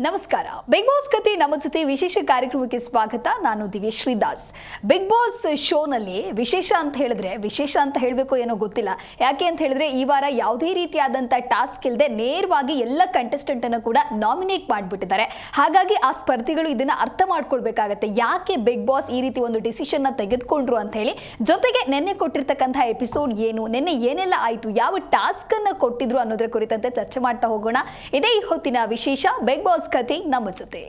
ನಮಸ್ಕಾರ. Big boss ಕತೆ ನಮ್ಮ ಜೊತೆ ವಿಶೇಷ ಕಾರ್ಯಕ್ರಮಕ್ಕೆ ಸ್ವಾಗತ. ನಾನು ದಿವ್ಯಶ್ರೀ ದಾಸ್. ಬಿಗ್ ಬಾಸ್ ಶೋನಲ್ಲಿ ವಿಶೇಷ ಅಂತ ಹೇಳಬೇಕು ಏನೋ ಗೊತ್ತಿಲ್ಲ. ಯಾಕೆ ಅಂತ ಹೇಳಿದ್ರೆ ಈ ವಾರ ಯಾವುದೇ ರೀತಿಯಾದಂಥ ಟಾಸ್ಕ್ ಇಲ್ಲದೆ ನೇರವಾಗಿ ಎಲ್ಲ ಕಂಟೆಸ್ಟೆಂಟ್ ಅನ್ನು ಕೂಡ ನಾಮಿನೇಟ್ ಮಾಡಿಬಿಟ್ಟಿದ್ದಾರೆ. ಹಾಗಾಗಿ ಆ ಸ್ಪರ್ಧಿಗಳು ಇದನ್ನ ಅರ್ಥ ಮಾಡ್ಕೊಳ್ಬೇಕಾಗತ್ತೆ, ಯಾಕೆ ಬಿಗ್ ಬಾಸ್ ಈ ರೀತಿ ಒಂದು ಡಿಸಿಷನ್ ತೆಗೆದುಕೊಂಡ್ರು ಅಂತ ಹೇಳಿ. ಜೊತೆಗೆ ನಿನ್ನೆ ಕೊಟ್ಟಿರ್ತಕ್ಕಂಥ ಎಪಿಸೋಡ್ ಏನು, ನಿನ್ನೆ ಏನೆಲ್ಲ ಆಯಿತು, ಯಾವ ಟಾಸ್ಕ್ ಅನ್ನ ಕೊಟ್ಟಿದ್ರು ಅನ್ನೋದ್ರ ಕುರಿತಂತೆ ಚರ್ಚೆ ಮಾಡ್ತಾ ಹೋಗೋಣ. ಇದೇ ಈ ಹೊತ್ತಿನ ವಿಶೇಷ ಬಿಗ್ ಬಾಸ್ ಕತೆ ನಮ್ಮ ಜೊತೆ.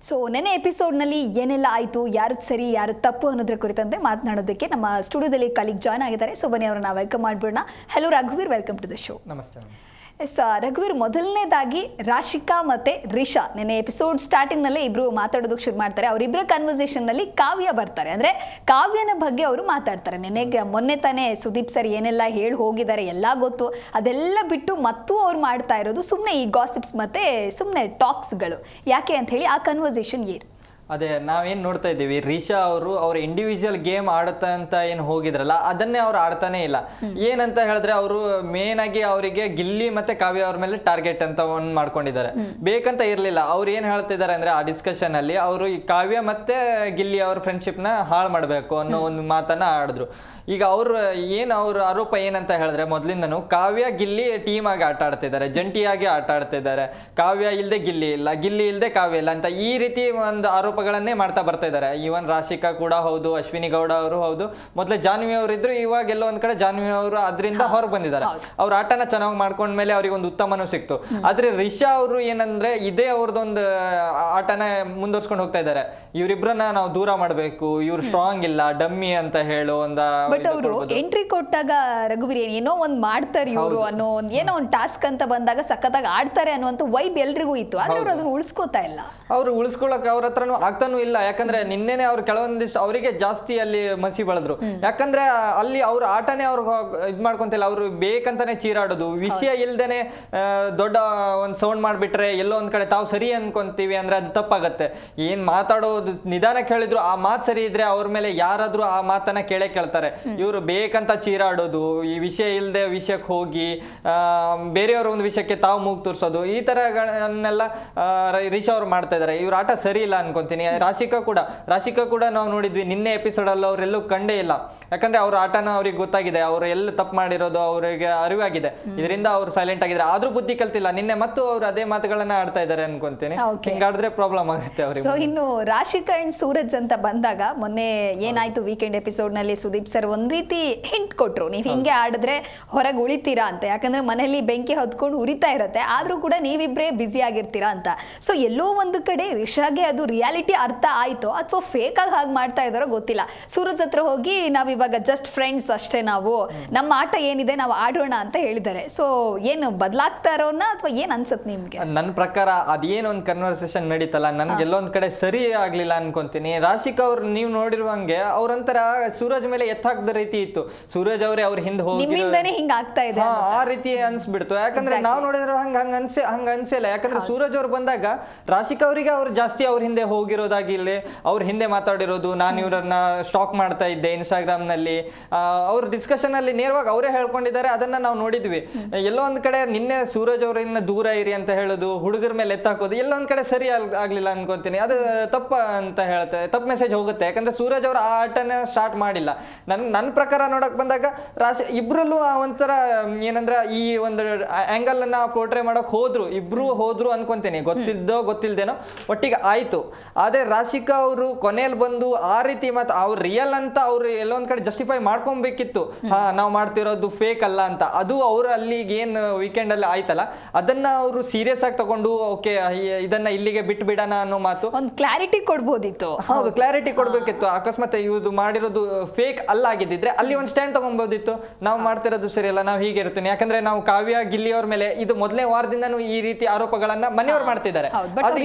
ಸೊ ನೆನ್ನೆ ಎಪಿಸೋಡ್ನಲ್ಲಿ ಏನೆಲ್ಲ ಆಯಿತು, ಯಾರು ಸರಿ ಯಾರು ತಪ್ಪು ಅನ್ನೋದ್ರ ಕುರಿತಂತೆ ಮಾತನಾಡೋದಕ್ಕೆ ನಮ್ಮ ಸ್ಟುಡಿಯೋದಲ್ಲಿ ಕಲೀಗ್ ಜಾಯ್ನ್ ಆಗಿದ್ದಾರೆ. ಸೊ ಬನ್ನಿ ಅವ್ರನ್ನ ವೆಲ್ಕಮ್ ಮಾಡ್ಬಿಡೋಣ. ಹಲೋ ರಘುವೀರ್, ವೆಲ್ಕಮ್ ಟು ದ ಶೋ. ನಮಸ್ತೆ. ಎಸ್ ರಘುವೀರ್, ಮೊದಲನೇದಾಗಿ ರಾಶಿಕಾ ಮತ್ತೆ ರಿಷಾ ನೆನ್ನೆ ಎಪಿಸೋಡ್ ಸ್ಟಾರ್ಟಿಂಗ್ನಲ್ಲೇ ಇಬ್ರು ಮಾತಾಡೋದಕ್ಕೆ ಶುರು ಮಾಡ್ತಾರೆ. ಅವರಿಬ್ಬರ ಕನ್ವರ್ಸೇಷನ್ನಲ್ಲಿ ಕಾವ್ಯ ಬರ್ತಾರೆ, ಅಂದರೆ ಕಾವ್ಯನ ಬಗ್ಗೆ ಅವರು ಮಾತಾಡ್ತಾರೆ. ಮೊನ್ನೆ ತಾನೇ ಸುದೀಪ್ ಸರ್ ಏನೆಲ್ಲ ಹೇಳಿ ಹೋಗಿದ್ದಾರೆ ಎಲ್ಲ ಗೊತ್ತು, ಅದೆಲ್ಲ ಬಿಟ್ಟು ಮತ್ತು ಅವ್ರು ಮಾಡ್ತಾ ಇರೋದು ಸುಮ್ಮನೆ ಈ ಗಾಸಿಪ್ಸ್ ಮತ್ತು ಸುಮ್ಮನೆ ಟಾಕ್ಸ್ಗಳು. ಯಾಕೆ ಅಂತ ಹೇಳಿ ಆ ಕನ್ವರ್ಸೇಷನ್ ಏನು? ಅದೇ ನಾವೇನು ನೋಡ್ತಾ ಇದ್ದೀವಿ, ರಿಷಾ ಅವ್ರ ಇಂಡಿವಿಜುವಲ್ ಗೇಮ್ ಆಡುತ್ತಾ ಅಂತ ಏನು ಹೋಗಿದ್ರಲ್ಲ ಅದನ್ನೇ ಅವ್ರು ಆಡ್ತಾನೆ ಇಲ್ಲ. ಏನಂತ ಹೇಳಿದ್ರೆ ಅವರು ಮೇನ್ ಆಗಿ ಅವರಿಗೆ ಗಿಲ್ಲಿ ಮತ್ತೆ ಕಾವ್ಯ ಅವ್ರ ಮೇಲೆ ಟಾರ್ಗೆಟ್ ಅಂತ ಒಂದು ಮಾಡ್ಕೊಂಡಿದ್ದಾರೆ. ಬೇಕಂತ ಇರಲಿಲ್ಲ. ಅವ್ರು ಏನು ಹೇಳ್ತಿದ್ದಾರೆ ಅಂದ್ರೆ ಆ ಡಿಸ್ಕಷನ್ ಅಲ್ಲಿ ಅವರು ಈ ಕಾವ್ಯ ಮತ್ತೆ ಗಿಲ್ಲಿ ಅವ್ರ ಫ್ರೆಂಡ್ಶಿಪ್ನ ಹಾಳು ಮಾಡಬೇಕು ಅನ್ನೋ ಒಂದು ಮಾತನ್ನ ಆಡಿದ್ರು. ಈಗ ಅವ್ರ ಆರೋಪ ಏನಂತ ಹೇಳಿದ್ರೆ, ಮೊದಲಿಂದನೂ ಕಾವ್ಯ ಗಿಲ್ಲಿ ಟೀಮ್ ಆಗಿ ಆಟ ಆಡ್ತಿದ್ದಾರೆ, ಜಂಟಿಯಾಗಿ ಆಟ ಆಡ್ತಿದ್ದಾರೆ. ಕಾವ್ಯ ಇಲ್ಲದೆ ಗಿಲ್ಲಿ ಇಲ್ಲ, ಗಿಲ್ಲಿ ಇಲ್ಲದೆ ಕಾವ್ಯ ಇಲ್ಲ ಅಂತ ಈ ರೀತಿ ಒಂದು ಆರೋಪಗಳನ್ನೇ ಮಾಡ್ತಾ ಬರ್ತಾ ಇದ್ದಾರೆ. ಈವನ್ ರಾಶಿಕಾ ಕೂಡ ಹೌದು, ಅಶ್ವಿನಿ ಗೌಡ ಅವರು ಹೌದು. ಮೊದಲೇ ಜಾನ್ವಿ ಅವರು ಇದ್ರು, ಇವಾಗ ಎಲ್ಲೋ ಒಂದ್ ಕಡೆ ಜಾನ್ವಿ ಅವರು ಅದರಿಂದ ಹೊರಗೆ ಬಂದಿದ್ದಾರೆ. ಅವ್ರ ಆಟನ ಚೆನ್ನಾಗಿ ಮಾಡ್ಕೊಂಡ್ಮೇಲೆ ಅವ್ರಿಗೆ ಒಂದು ಉತ್ತಮನೂ ಸಿಕ್ತು. ಆದ್ರೆ ರಿಷಾ ಅವರು ಏನಂದ್ರೆ ಇದೇ ಅವ್ರದ್ದೊಂದು ಆಟನ ಮುಂದುವರ್ಸ್ಕೊಂಡು ಹೋಗ್ತಾ ಇದ್ದಾರೆ. ಇವರಿಬ್ರನ್ನ ನಾವು ದೂರ ಮಾಡಬೇಕು, ಇವ್ರು ಸ್ಟ್ರಾಂಗ್ ಇಲ್ಲ, ಡಮ್ಮಿ ಅಂತ ಹೇಳೋ ಬಟ್ ಅವರು ಎಂಟ್ರಿ ಕೊಟ್ಟಾಗ ರಘುವೀರ್ ಏನೋ ಒಂದ್ ಮಾಡ್ತಾರೆ ಇವರು ಅನ್ನೋ ಏನೋ ಒಂದು ಟಾಸ್ಕ್ ಅಂತ ಬಂದಾಗ ಸಖತ್ತಾಗಿ ಆಡ್ತಾರೆ ಅನ್ನುವಂತ ವೈಬ್ ಎಲ್ರಿಗೂ ಇತ್ತು. ಆದ್ರೆ ಅವ್ರು ಅದನ್ನ ಉಳಿಸ್ಕೋತಾ ಇಲ್ಲ. ಅವ್ರು ಉಳಿಸ್ಕೊಳಕ್ ಅವ್ರ ಹತ್ರನೂ ಆಗ್ತಾನೂ ಇಲ್ಲ. ಯಾಕಂದ್ರೆ ನಿನ್ನೆನೆ ಅವ್ರು ಕೆಲವೊಂದಿಷ್ಟು ಅವರಿಗೆ ಜಾಸ್ತಿ ಅಲ್ಲಿ ಮಸಿ ಬೆಳೆದ್ರು. ಯಾಕಂದ್ರೆ ಅಲ್ಲಿ ಅವ್ರ ಆಟನೇ ಅವ್ರು ಇದ್ ಮಾಡ್ಕೊಂತಿಲ್ಲ. ಅವ್ರು ಬೇಕಂತಾನೆ ಚೀರಾಡೋದು, ವಿಷಯ ಇಲ್ದೇನೆ ದೊಡ್ಡ ಒಂದ್ ಸೌಂಡ್ ಮಾಡ್ಬಿಟ್ರೆ ಎಲ್ಲೋ ಒಂದ್ ಕಡೆ ತಾವು ಸರಿ ಅನ್ಕೊಂತೀವಿ ಅಂದ್ರೆ ಅದು ತಪ್ಪಾಗತ್ತೆ. ಏನ್ ಮಾತಾಡೋದು ನಿಧಾನಕ್ಕೆ ಹೇಳಿದ್ರು ಆ ಮಾತು ಸರಿ ಇದ್ರೆ ಅವ್ರ ಮೇಲೆ ಯಾರಾದ್ರೂ ಆ ಮಾತನ್ನ ಕೇಳ್ತಾರೆ. ಇವರು ಬೇಕಂತ ಚೀರಾಡೋದು, ಈ ವಿಷಯ ಇಲ್ಲದೆ ವಿಷಯಕ್ಕೆ ಹೋಗಿ ಬೇರೆಯವ್ರ ಒಂದು ವಿಷಯಕ್ಕೆ ತಾವು ಮೂಗು ತೋರಿಸೋದು, ಈ ತರಗಳನ್ನೆಲ್ಲ ರಿಷಾ ಅವ್ರು ಮಾಡ್ತಾ ಇದ್ದಾರೆ. ಇವ್ರ ಆಟ ಸರಿ ಇಲ್ಲ ಅನ್ಕೊಂತೀನಿ. ರಾಶಿಕಾ ಕೂಡ ನಾವು ನೋಡಿದ್ವಿ ನಿನ್ನೆ ಎಪಿಸೋಡ್ ಅಲ್ಲಿ ಅವ್ರೆಲ್ಲೂ ಕಂಡೇ ಇಲ್ಲ. ಯಾಕಂದ್ರೆ ಅವ್ರ ಆಟನ ಅವ್ರಿಗೆ ಗೊತ್ತಾಗಿದೆ, ಅವ್ರು ಎಲ್ಲಿ ತಪ್ಪು ಮಾಡಿರೋದು ಅವರಿಗೆ ಅರಿವಾಗಿದೆ. ಇದರಿಂದ ಅವ್ರು ಸೈಲೆಂಟ್ ಆಗಿದ್ದಾರೆ. ಆದ್ರೂ ಬುದ್ಧಿ ಕಲ್ತಿಲ್ಲ. ನಿನ್ನೆ ಮತ್ತು ಅವ್ರು ಅದೇ ಮಾತುಗಳನ್ನ ಆಡ್ತಾ ಇದ್ದಾರೆ ಅನ್ಕೊಂತೀನಿ. ಹಿಂಗಾಡಿದ್ರೆ ಪ್ರಾಬ್ಲಮ್ ಆಗುತ್ತೆ ಅವ್ರಿಗೆ. ಸೊ ಇನ್ನು ರಾಶಿಕಾ ಅಂಡ್ ಸೂರಜ್ ಅಂತ ಬಂದಾಗ, ಮೊನ್ನೆ ಏನಾಯ್ತು ವೀಕೆಂಡ್ ಎಪಿಸೋಡ್ ನಲ್ಲಿ ಸುದೀಪ್ ಸರ್ ಒಂದ್ ರೀತಿ ಹಿಂಟ್ ಕೊಟ್ರು, ನೀವ್ ಹಿಂಗೆ ಆಡಿದ್ರೆ ಹೊರಗೆ ಉಳಿತೀರಾ ಅಂತ. ಯಾಕಂದ್ರೆ ಮನೆಯಲ್ಲಿ ಬೆಂಕಿ ಹೊತ್ಕೊಂಡು ಉರಿತಾ ಇರತ್ತೆ, ಆದ್ರೂ ಕೂಡ ನೀವಿಬ್ರೇ ಬ್ಯುಸಿ ಆಗಿರ್ತೀರಾ ಅಂತ. ಸೊ ಎಲ್ಲೋ ಒಂದು ಕಡೆ ರಿಷಾಗೆ ಅದು ರಿಯಾಲಿಟಿ ಅರ್ಥ ಆಯ್ತೋ ಅಥವಾ ಫೇಕ್ ಆಗಿ ಹಾಗೆ ಮಾಡ್ತಾ ಇದಾರೋ ಗೊತ್ತಿಲ್ಲ. ಸೂರಜ್ ಹತ್ರ ಹೋಗಿ ನಾವ್ ಇವಾಗ ಜಸ್ಟ್ ಫ್ರೆಂಡ್ಸ್ ಅಷ್ಟೇ, ನಾವು ನಮ್ಮ ಆಟ ಏನಿದೆ ನಾವು ಆಡೋಣ ಅಂತ ಹೇಳಿದ್ದಾರೆ. ಸೊ ಏನು ಬದಲಾಗ್ತಾರೋನ ಅಥವಾ ಏನ್ ಅನ್ಸತ್ ನಿಮ್ಗೆ? ನನ್ನ ಪ್ರಕಾರ ಅದೇನೊಂದು ಕನ್ವರ್ಸೇಷನ್ ನಡೀತಲ್ಲ, ನನ್ಗೆ ಎಲ್ಲೊಂದ್ ಕಡೆ ಸರಿ ಆಗ್ಲಿಲ್ಲ ಅನ್ಕೊಂತೀನಿ. ರಾಶಿಕಾ ಅವ್ರು ನೀವು ನೋಡಿರುವಂಗೆ ಅವ್ರಂತರ ಸೂರಜ್ ಮೇಲೆ ಎತ್ತಾಕ್ದ ರೀತಿ ಇತ್ತು. ಸೂರಜ್ ಅವರೇ ಅವ್ರ ಹಿಂದೆ ಹೋಗಿ ಆ ರೀತಿ ಅನ್ಸ್ಬಿಡ್ತು. ಯಾಕಂದ್ರೆ ನಾವು ನೋಡಿದ್ರೆ ಹಂಗ ಅನ್ಸಿಲ್ಲ. ಯಾಕಂದ್ರೆ ಸೂರಜ್ ಅವ್ರು ಬಂದಾಗ ರಾಶಿಕಾ ಅವರಿಗೆ ಅವ್ರು ಜಾಸ್ತಿ ಅವ್ರ ಹಿಂದೆ ಹೋಗಿರೋದಾಗಿರ್ಲಿ, ಅವ್ರ ಹಿಂದೆ ಮಾತಾಡಿರೋದು, ನಾನು ಇವ್ರನ್ನ ಸ್ಟಾಕ್ ಮಾಡ್ತಾ ಇದ್ದೆ ಇನ್ಸ್ಟಾಗ್ರಾಮ್ ನಲ್ಲಿ, ಅವ್ರ ಡಿಸ್ಕಷನ್ ಅಲ್ಲಿ ನೇರವಾಗಿ ಅವರೇ ಹೇಳ್ಕೊಂಡಿದ್ದಾರೆ. ಅದನ್ನ ನಾವು ನೋಡಿದ್ವಿ. ಎಲ್ಲೋ ಒಂದ್ ಕಡೆ ನಿನ್ನೆ ಸೂರಜ್ ಅವರಿಂದ ದೂರ ಇರಿ ಅಂತ ಹೇಳೋದು, ಹುಡುಗರ ಮೇಲೆ ಎತ್ತಾಕೋದು ಎಲ್ಲೋ ಒಂದ್ ಕಡೆ ಸರಿ ಆಗ್ಲಿಲ್ಲ ಅನ್ಕೊಂತೀನಿ. ಅದು ತಪ್ಪ ಅಂತ ಹೇಳ್ತೆ, ತಪ್ಪು ಮೆಸೇಜ್ ಹೋಗುತ್ತೆ. ಯಾಕಂದ್ರೆ ಸೂರಜ್ ಅವ್ರ ಆ ಆಟನ ಸ್ಟಾರ್ಟ್ ಮಾಡಿಲ್ಲ. ನನ್ನ ಪ್ರಕಾರ ನೋಡಕ್ ಬಂದಾಗ ಇಬ್ರಲ್ಲೂ ಒಂಥರ ಏನಂದ್ರೆ ಈ ಒಂದು ಆಂಗಲ್ ಅನ್ನ ಪೋರ್ಟ್ರೇ ಮಾಡಕ್ ಇಬ್ರು ಹೋದ್ರು ಅನ್ಕೊಂತೀನಿ. ಗೊತ್ತಿಲ್ದೇನೋ ಒಟ್ಟಿಗೆ ಆಯ್ತು. ಆದ್ರೆ ರಾಶಿಕಾ ಅವರು ಕೊನೆಯಲ್ಲಿ ಬಂದು ಆ ರೀತಿ ಮತ್ತೆ ಅವ್ರು ರಿಯಲ್ ಅಂತ ಅವ್ರು ಎಲ್ಲೊಂದ್ ಕಡೆ ಜಸ್ಟಿಫೈ ಮಾಡ್ಕೊಬೇಕಿತ್ತು. ನಾವು ಮಾಡ್ತಿರೋದು ಫೇಕ್ ಅಲ್ಲ ಅಂತ. ಅದು ಅವ್ರು ಅಲ್ಲಿಗೆ ಏನ್ ವೀಕೆಂಡ್ ಅಲ್ಲಿ ಆಯ್ತಲ್ಲ ಅದನ್ನ ಅವರು ಸೀರಿಯಸ್ ಆಗಿ ತಗೊಂಡು ಓಕೆ ಇದನ್ನ ಇಲ್ಲಿಗೆ ಬಿಟ್ಟು ಬಿಡೋಣ ಅನ್ನೋ ಮಾತು, ಒಂದು ಕ್ಲಾರಿಟಿ ಕೊಡ್ಬೋದಿತ್ತು. ಹೌದು, ಕ್ಲಾರಿಟಿ ಕೊಡ್ಬೇಕಿತ್ತು. ಅಕಸ್ಮಾತ್ ಇವ್ದು ಮಾಡಿರೋದು ಫೇಕ್ ಅಲ್ಲ ಆಗಿದ್ದಿದ್ರೆ ಅಲ್ಲಿ ಒಂದು ಸ್ಟ್ಯಾಂಡ್ ತಗೊಂಬೋದಿತ್ತು. ನಾವು ಮಾಡ್ತಿರೋದು ಸರಿಯಲ್ಲ, ನಾವು ಹೀಗೆ ಇರ್ತೀನಿ. ಯಾಕಂದ್ರೆ ನಾವು ಕಾವ್ಯ ಗಿಲ್ಲಿ ಅವ್ರ ಮೇಲೆ ಇದು ಮೊದಲನೇ ವಾರದಿಂದನೂ ಈ ರೀತಿ ಆರೋಪಗಳನ್ನ ಮನೆಯವ್ರು ಮಾಡ್ತಿದ್ದಾರೆ.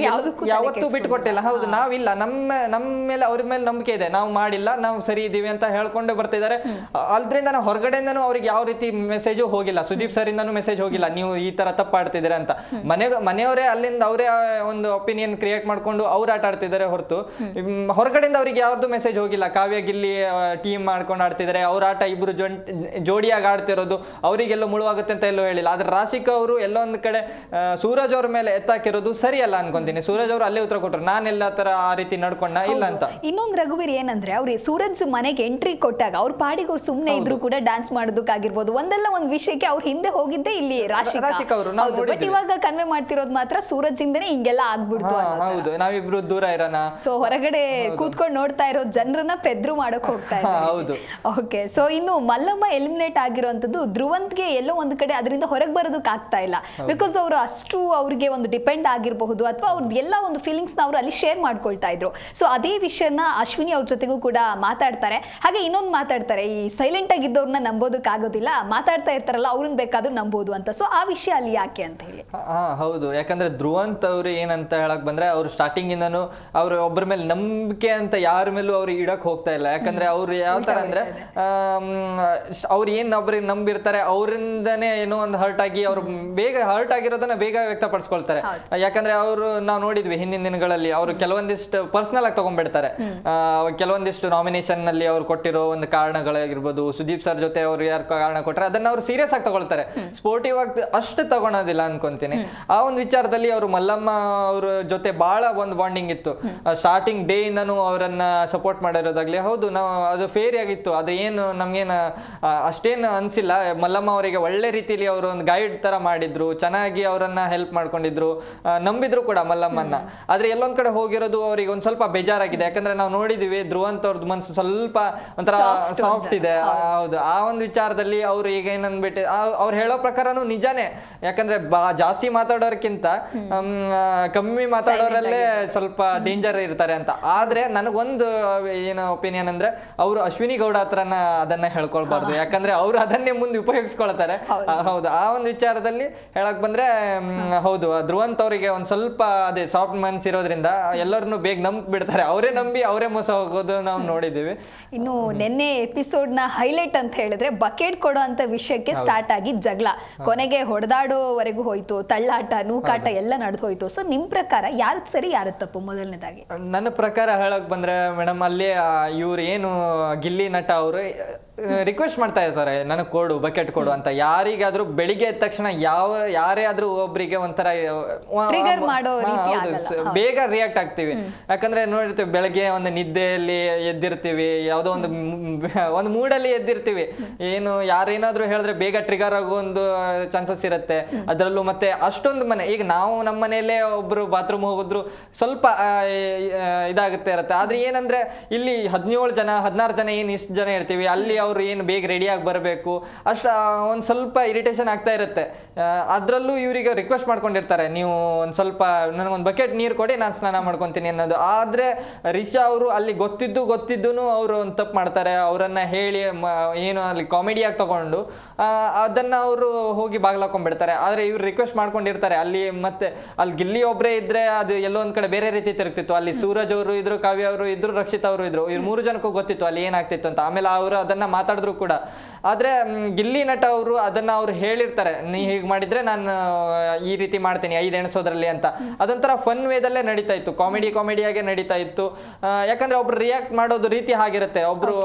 ಯಾವತ್ತೂ ಬಿಟ್ಕೊಟ್ಟಿಲ್ಲ. ಹೌದು, ನಾವಿಲ್ಲ, ನಮ್ಮ ಮೇಲೆ ಅವ್ರ ಮೇಲೆ ನಂಬಿಕೆ ಇದೆ, ನಾವು ಮಾಡಿಲ್ಲ, ನಾವು ಸರಿ ಇದೀವಿ ಅಂತ ಹೇಳ್ಕೊಂಡು ಬರ್ತಿದ್ದಾರೆ. ಅದ್ರಿಂದ ನಾವು ಹೊರಗಡೆಯಿಂದನೂ ಅವ್ರಿಗೆ ಯಾವ ರೀತಿ ಮೆಸೇಜು ಹೋಗಿಲ್ಲ, ಸುದೀಪ್ ಸರ್ ಇಂದನೂ ಮೆಸೇಜ್ ಹೋಗಿಲ್ಲ ನೀವು ಈ ತರ ತಪ್ಪಾಡ್ತಿದ್ದೀರಾ ಅಂತ. ಮನೆಯವರೇ ಅಲ್ಲಿಂದ ಅವರೇ ಒಂದು ಒಪಿನಿಯನ್ ಕ್ರಿಯೇಟ್ ಮಾಡ್ಕೊಂಡು ಅವ್ರು ಆಟ ಆಡ್ತಿದ್ದಾರೆ ಹೊರತು ಹೊರಗಡೆಯಿಂದ ಅವ್ರಿಗೆ ಯಾವ್ದು ಮೆಸೇಜ್ ಹೋಗಿಲ್ಲ. ಕಾವ್ಯ ಗಿಲ್ಲಿ ಟೀಮ್ ಮಾಡ್ಕೊಂಡು ಆಡ್ತಿದ್ದಾರೆ, ಅವ್ರ ಆಟ ಇಬ್ರು ಜೋಡಿಯಾಗಿ ಆಡ್ತಿರೋದು ಅವರಿಗೆಲ್ಲೋ ಮುಳುವಾಗುತ್ತೆ ಅಂತ ಎಲ್ಲೋ ಹೇಳಿಲ್ಲ. ಆದ್ರೆ ರಾಶಿಕಾ ಅವರು ಎಲ್ಲೋ ಒಂದ್ ಕಡೆ ಸೂರಜ್ ಅವ್ರ ಮೇಲೆ ಎತ್ತಾಕಿರೋದು ಸರಿಯಲ್ಲ ಅನ್ಕೊಂತೀನಿ. ಸೂರಜ್ ಅವರು ಅಲ್ಲೇ ಉತ್ತರ ಕೊಟ್ಟರು, ನಾನೆಲ್ಲ ತರ ಆ ರೀತಿ ನಡ್ಕೊಂಡ ಇಲ್ಲ ಅಂತ. ಇನ್ನೊಂದು ರಘುವೀರ್ ಏನಂದ್ರೆ ಅವ್ರು ಸೂರಜ್ ಮನೆಗೆ ಎಂಟ್ರಿ ಕೊಟ್ಟಾಗ ಅವ್ರ ಪಾಡಿಗೆ ಅವ್ರು ಸುಮ್ನೆ ಇದ್ರು ಕೂಡ ಡ್ಯಾನ್ಸ್ ಮಾಡೋದಕ್ಕಾಗಿರ್ಬೋದು, ಒಂದಲ್ಲ ಒಂದ್ ವಿಷಯಕ್ಕೆ ಅವ್ರ ಹಿಂದೆ ಹೋಗಿದ್ದೆ ಇಲ್ಲಿ ರಾಶಿಕಾ ಅವರು. ಬಟ್ ಇವಾಗ ಕನ್ವೆ ಮಾಡ್ತಿರೋದು ಮಾತ್ರ ಸೂರಜ್ ಇಂದನೇ ಹಿಂಗೆಲ್ಲ ಆಗ್ಬಿಡ್ತು. ಹೌದು, ನಾವಿಬ್ರು ದೂರ ಇರೋಣ. ಸೊ ಹೊರಗಡೆ ಕೂತ್ಕೊಂಡು ನೋಡ್ತಾ ಇರೋ ಜನರನ್ನ ಪೆದ್ರು ಮಾಡಕ್ ಹೋಗ್ತಾ ಹೌದು. ಓಕೆ, ಸೊ ಇನ್ನು ಮಲ್ಲಮ್ಮ ಎಲಿಮಿನೇಟ್ ಆಗಿರುವಂತದ್ದು ಧ್ರುವಂತ್ಗೆ ಎಲ್ಲೋ ಒಂದ್ ಕಡೆ ಅದರಿಂದ ಹೊರಗೆ ಬರೋದಕ್ಕೆ ಆಗ್ತಾ ಇಲ್ಲ. ಬಿಕಾಸ್ ಅವರು ಅಷ್ಟು ಅವ್ರಿಗೆ ಒಂದು ಡಿಪೆಂಡ್ ಆಗಿರಬಹುದು ಅಥವಾ ಅವ್ರದ್ದು ಎಲ್ಲ ಒಂದು ಫೀಲಿಂಗ್ಸ್ ನ ಅವರು ಅಲ್ಲಿ ಶೇರ್ ಮಾಡ್ಕೊಳ್ತಾ ಇದ್ರು. ಸೊ ಅದೇ ವಿಷಯನ ಅಶ್ವಿನಿ ಅವ್ರ ಜೊತೆಗೂ ಕೂಡ ಮಾತಾಡ್ತಾರೆ. ಹಾಗೆ ಇನ್ನೊಂದು ಮಾತಾಡ್ತಾರೆ, ಈ ಸೈಲೆಂಟ್ ಆಗಿದ್ದವ್ರನ್ನ ನಂಬೋದಕ್ಕೆ ಆಗೋದಿಲ್ಲ, ಮಾತಾಡ್ತಾ ಇರ್ತಾರಲ್ಲ ಅವ್ರನ್ನ ಬೇಕಾದ್ರೂ ನಂಬೋದು ಅಂತ. ಸೊ ಆ ವಿಷಯ ಅಲ್ಲಿ ಯಾಕೆ ಅಂತ ಹೇಳಿ. ಹೌದು, ಯಾಕಂದ್ರೆ ಧ್ರುವಂತ್ ಅವ್ರು ಏನಂತ ಹೇಳಕ್ ಬಂದ್ರೆ ಅವ್ರು ಸ್ಟಾರ್ಟಿಂಗ್ ಇಂದನು ಅವ್ರ ಒಬ್ಬರ ಮೇಲೆ ನಂಬಿಕೆ ಅಂತ ಯಾರ ಮೇಲೂ ಅವ್ರು ಇಡಕ್ ಹೋಗ್ತಾ ಇಲ್ಲ. ಯಾಕಂದ್ರೆ ಅವ್ರು ಯಾವ ತರ ಅಂದ್ರೆ ಅವ್ರು ಏನ್ ಒಬ್ರಿಗೆ ನಂಬಿರ್ತಾರೆ ಅವರಿಂದನೇ ಏನೋ ಒಂದು ಹರ್ಟ್ ಆಗಿ ಅವ್ರು ಬೇಗ ಹರ್ಟ್ ಆಗಿರೋದನ್ನ ಬೇಗ ವ್ಯಕ್ತಪಡಿಸ್ಕೊಳ್ತಾರೆ. ಯಾಕಂದ್ರೆ ಅವರು ನಾವು ನೋಡಿದ್ವಿ ಹಿಂದಿನ ದಿನಗಳಲ್ಲಿ ಅವರು ಕೆಲವೊಂದಿಷ್ಟು ಪರ್ಸನಲ್ ಆಗಿ ತಗೊಂಡ್ಬಿಡ್ತಾರೆ. ಕೆಲವೊಂದಿಷ್ಟು ನಾಮಿನೇಷನ್ ನಲ್ಲಿ ಅವ್ರು ಕೊಟ್ಟಿರೋ ಒಂದು ಕಾರಣಗಳಾಗಿರ್ಬೋದು, ಸುದೀಪ್ ಸರ್ ಜೊತೆ ಅವ್ರು ಯಾರು ಕಾರಣ ಕೊಟ್ಟರೆ ಅದನ್ನ ಅವ್ರು ಸೀರಿಯಸ್ ಆಗಿ ತಗೊಳ್ತಾರೆ, ಸ್ಪೋರ್ಟಿವ್ ಆಗಿ ಅಷ್ಟು ತಗೊಳೋದಿಲ್ಲ ಅನ್ಕೊಂತೀನಿ. ಆ ಒಂದು ವಿಚಾರದಲ್ಲಿ ಅವರು ಮಲ್ಲಮ್ಮ ಅವ್ರ ಜೊತೆ ಬಹಳ ಒಂದು ಬಾಂಡಿಂಗ್ ಇತ್ತು. ಸ್ಟಾರ್ಟಿಂಗ್ ಡೇ ಇಂದನೂ ಅವರನ್ನ ಸಪೋರ್ಟ್ ಮಾಡಿರೋದಾಗ್ಲಿ, ಹೌದು ನಾವು ಅದು ಫೇರ್ ಆಗಿತ್ತು. ಅದು ಏನು ನಮ್ಗೇನು ಅಷ್ಟೇನು ಅನ್ಸಿಲ್ಲ. ಮಲ್ಲಮ್ಮ ಅವರಿಗೆ ಒಳ್ಳೆ ರೀತಿಯಲ್ಲಿ ಅವರು ಒಂದು ಗೈಡ್ ತರ ಮಾಡಿದ್ರು, ಚೆನ್ನಾಗಿ ಅವರನ್ನ ಹೆಲ್ಪ್ ಮಾಡ್ಕೊಂಡಿದ್ರು, ನಂಬಿದ್ರು ಕೂಡ ಮಲ್ಲಮ್ಮನ್ನ. ಆದ್ರೆ ಎಲ್ಲೊಂದ್ ಕಡೆ ಹೋಗಿರೋದು ಅವರಿಗೆ ಒಂದ್ ಸ್ವಲ್ಪ ಬೇಜಾರಾಗಿದೆ. ಯಾಕಂದ್ರೆ ನಾವು ನೋಡಿದೀವಿ ಧ್ರುವಂತ್ ಅವ್ರದ್ದು ಮನಸ್ಸು ಸ್ವಲ್ಪ ಒಂಥರ ಸಾಫ್ಟ್ ಇದೆ. ಹೌದು, ಆ ಒಂದು ವಿಚಾರದಲ್ಲಿ ಅವ್ರು ಈಗ ಏನಂದ್ಬಿಟ್ಟು ಅವ್ರು ಹೇಳೋ ಪ್ರಕಾರನು ನಿಜಾನೇ. ಯಾಕಂದ್ರೆ ಜಾಸ್ತಿ ಮಾತಾಡೋರ್ಕಿಂತ ಕಮ್ಮಿ ಮಾತಾಡೋರಲ್ಲೇ ಸ್ವಲ್ಪ ಡೇಂಜರ್ ಇರ್ತಾರೆ ಅಂತ. ಆದ್ರೆ ನನಗೊಂದು ಏನು ಒಪಿನಿಯನ್ ಅಂದ್ರೆ ಅವರು ಅಶ್ವಿನಿ ಗೌಡ ಹತ್ರನ ಅದನ್ನ ಹೇಳ್ಕೊಳ್ಬಾರ್ದು. ಯಾಕಂದ್ರೆ ಅವ್ರು ಅದನ್ನೇ ಮುಂದೆ ಉಪಯೋಗಿಸ್ಕೊಳ್ತಾರೆ. ಹೌದು, ಆ ಒಂದು ವಿಚಾರದಲ್ಲಿ ಹೇಳಕ್ ಬಂದ್ರೆ ಹೌದು ಧ್ರುವಂತ್ ಅವರಿಗೆ ಒಂದ್ ಸ್ವಲ್ಪ ಅದೇ ಸಾಫ್ಟ್ ಮನ್ಸ್ ಇರೋದ್ರಿಂದ ಎಲ್ಲರನ್ನು ಬೇಗ ಬಿಡ್ತಾರೆ. ಅವರೇ ನಂಬಿ ಅವರೇ ಮೋಸ ಹೋಗೋದು ನಾವು ನೋಡಿದೀವಿ. ಇನ್ನು ನಿನ್ನೆ ಎಪಿಸೋಡ್ ನ ಹೈಲೈಟ್ ಅಂತ ಹೇಳಿದ್ರೆ ಬಕೆಟ್ ಕೊಡೋ ಅಂತ ವಿಷಯಕ್ಕೆ ಸ್ಟಾರ್ಟ್ ಆಗಿ ಜಗಳ ಕೊನೆಗೆ ಹೊಡೆದಾಡೋವರೆಗೂ ಹೋಯ್ತು, ತಳ್ಳಾಟ ನೂಕಾಟ ಎಲ್ಲ ನಡೆದು ಹೋಯ್ತು. ಸೊ ನಿಮ್ ಪ್ರಕಾರ ಯಾರದ್ ಸರಿ ಯಾರದ್ ತಪ್ಪು? ಮೊದಲನೇದಾಗಿ ನನ್ನ ಪ್ರಕಾರ ಹೇಳಕ್ ಬಂದ್ರೆ ಮೇಡಮ್, ಅಲ್ಲಿ ಇವ್ರು ಏನು ಗಿಲ್ಲಿ ನಟ ಅವರು ರಿಕ್ವೆಸ್ಟ್ ಮಾಡ್ತಾ ಇರ್ತಾರೆ, ನನಗೆ ಕೊಡು ಬಕೆಟ್ ಕೊಡು ಅಂತ. ಯಾರಿಗಾದ್ರೂ ಬೆಳಿಗ್ಗೆ ಎದ್ದ ತಕ್ಷಣ ಯಾರೇ ಆದ್ರೂ ಒಬ್ಬರಿಗೆ ಒಂಥರ ಬೇಗ ರಿಯಾಕ್ಟ್ ಆಗ್ತೀವಿ. ಯಾಕಂದ್ರೆ ನೋಡಿರ್ತೀವಿ ಬೆಳಗ್ಗೆ ಒಂದು ನಿದ್ದೆಯಲ್ಲಿ ಎದ್ದಿರ್ತೀವಿ, ಯಾವುದೋ ಒಂದು ಮೂಡಲ್ಲಿ ಎದ್ದಿರ್ತೀವಿ, ಏನು ಯಾರೇನಾದ್ರೂ ಹೇಳಿದ್ರೆ ಬೇಗ ಟ್ರಿಗರ್ ಆಗೋ ಒಂದು ಚಾನ್ಸಸ್ ಇರುತ್ತೆ. ಅದರಲ್ಲೂ ಮತ್ತೆ ಅಷ್ಟೊಂದು ಮನೆ, ಈಗ ನಾವು ನಮ್ಮ ಮನೆಯಲ್ಲೇ ಒಬ್ರು ಬಾತ್ರೂಮ್ ಹೋಗಿದ್ರು ಸ್ವಲ್ಪ ಇದಾಗುತ್ತೆ ಇರುತ್ತೆ. ಆದ್ರೆ ಏನಂದ್ರೆ ಇಲ್ಲಿ 17 ಜನ 16 ಜನ ಏನು ಇಷ್ಟು ಜನ ಇರ್ತೀವಿ, ಅಲ್ಲಿ ಅವ್ರು ಏನು ಬೇಗ ರೆಡಿಯಾಗಿ ಬರಬೇಕು, ಅಷ್ಟು ಒಂದು ಸ್ವಲ್ಪ ಇರಿಟೇಷನ್ ಆಗ್ತಾ ಇರುತ್ತೆ. ಅದರಲ್ಲೂ ಇವರಿಗೆ ರಿಕ್ವೆಸ್ಟ್ ಮಾಡ್ಕೊಂಡಿರ್ತಾರೆ, ನೀವು ಒಂದು ಸ್ವಲ್ಪ ನನಗೊಂದು ಬಕೆಟ್ ನೀರು ಕೊಡಿ, ನಾನು ಸ್ನಾನ ಮಾಡ್ಕೊತೀನಿ ಅನ್ನೋದು. ಆದರೆ ರಿಷಾ ಅವರು ಅಲ್ಲಿ ಗೊತ್ತಿದ್ದು ಅವರು ಒಂದು ತಪ್ಪು ಮಾಡ್ತಾರೆ. ಅವರನ್ನು ಹೇಳಿ ಏನು ಅಲ್ಲಿ ಕಾಮಿಡಿಯಾಗಿ ತಗೊಂಡು ಅದನ್ನು ಅವರು ಹೋಗಿ ಬಾಗ್ಲಾಕೊಂಡ್ಬಿಡ್ತಾರೆ. ಆದರೆ ಇವ್ರು ರಿಕ್ವೆಸ್ಟ್ ಮಾಡ್ಕೊಂಡಿರ್ತಾರೆ ಅಲ್ಲಿ. ಮತ್ತೆ ಅಲ್ಲಿ ಗಿಲ್ಲಿ ಒಬ್ಬರೇ ಇದ್ರೆ ಅದು ಎಲ್ಲೋ ಒಂದು ಕಡೆ ಬೇರೆ ರೀತಿ ತಿರುಗ್ತಿತ್ತು. ಅಲ್ಲಿ ಸೂರಜ್ ಅವರು ಇದ್ರು, ಕಾವ್ಯ ಅವರು ಇದ್ರು, ರಕ್ಷಿತ್ ಅವರು ಇದ್ರು. ಇವ್ರು 3 ಜನಕ್ಕೂ ಗೊತ್ತಿತ್ತು ಅಲ್ಲಿ ಏನಾಗ್ತಿತ್ತು ಅಂತ. ಆಮೇಲೆ ಅವರು ಅದನ್ನ ಮಾತಾಡಿದ್ರು ಕೂಡ. ಆದ್ರೆ ಗಿಲ್ಲಿ ನಟ ಅವರು ಅದನ್ನ ಅವ್ರು ಹೇಳಿರ್ತಾರೆ, ನೀ ಹೀಗೆ ಮಾಡಿದ್ರೆ ನಾನು ಈ ರೀತಿ ಮಾಡ್ತೀನಿ 5 ಎಣಿಸೋದ್ರಲ್ಲಿ ಅಂತ. ಅದೊಂಥರ ಫನ್ ವೇದಲ್ಲೇ ನಡೀತಾ ಇತ್ತು, ಕಾಮಿಡಿಯಾಗೆ ನಡೀತಾ ಇತ್ತು. ಯಾಕಂದ್ರೆ ಒಬ್ರು ರಿಯಾಕ್ಟ್ ಮಾಡೋದು ರೀತಿ ಹಾಗಿರುತ್ತೆ ಒಬ್ರು.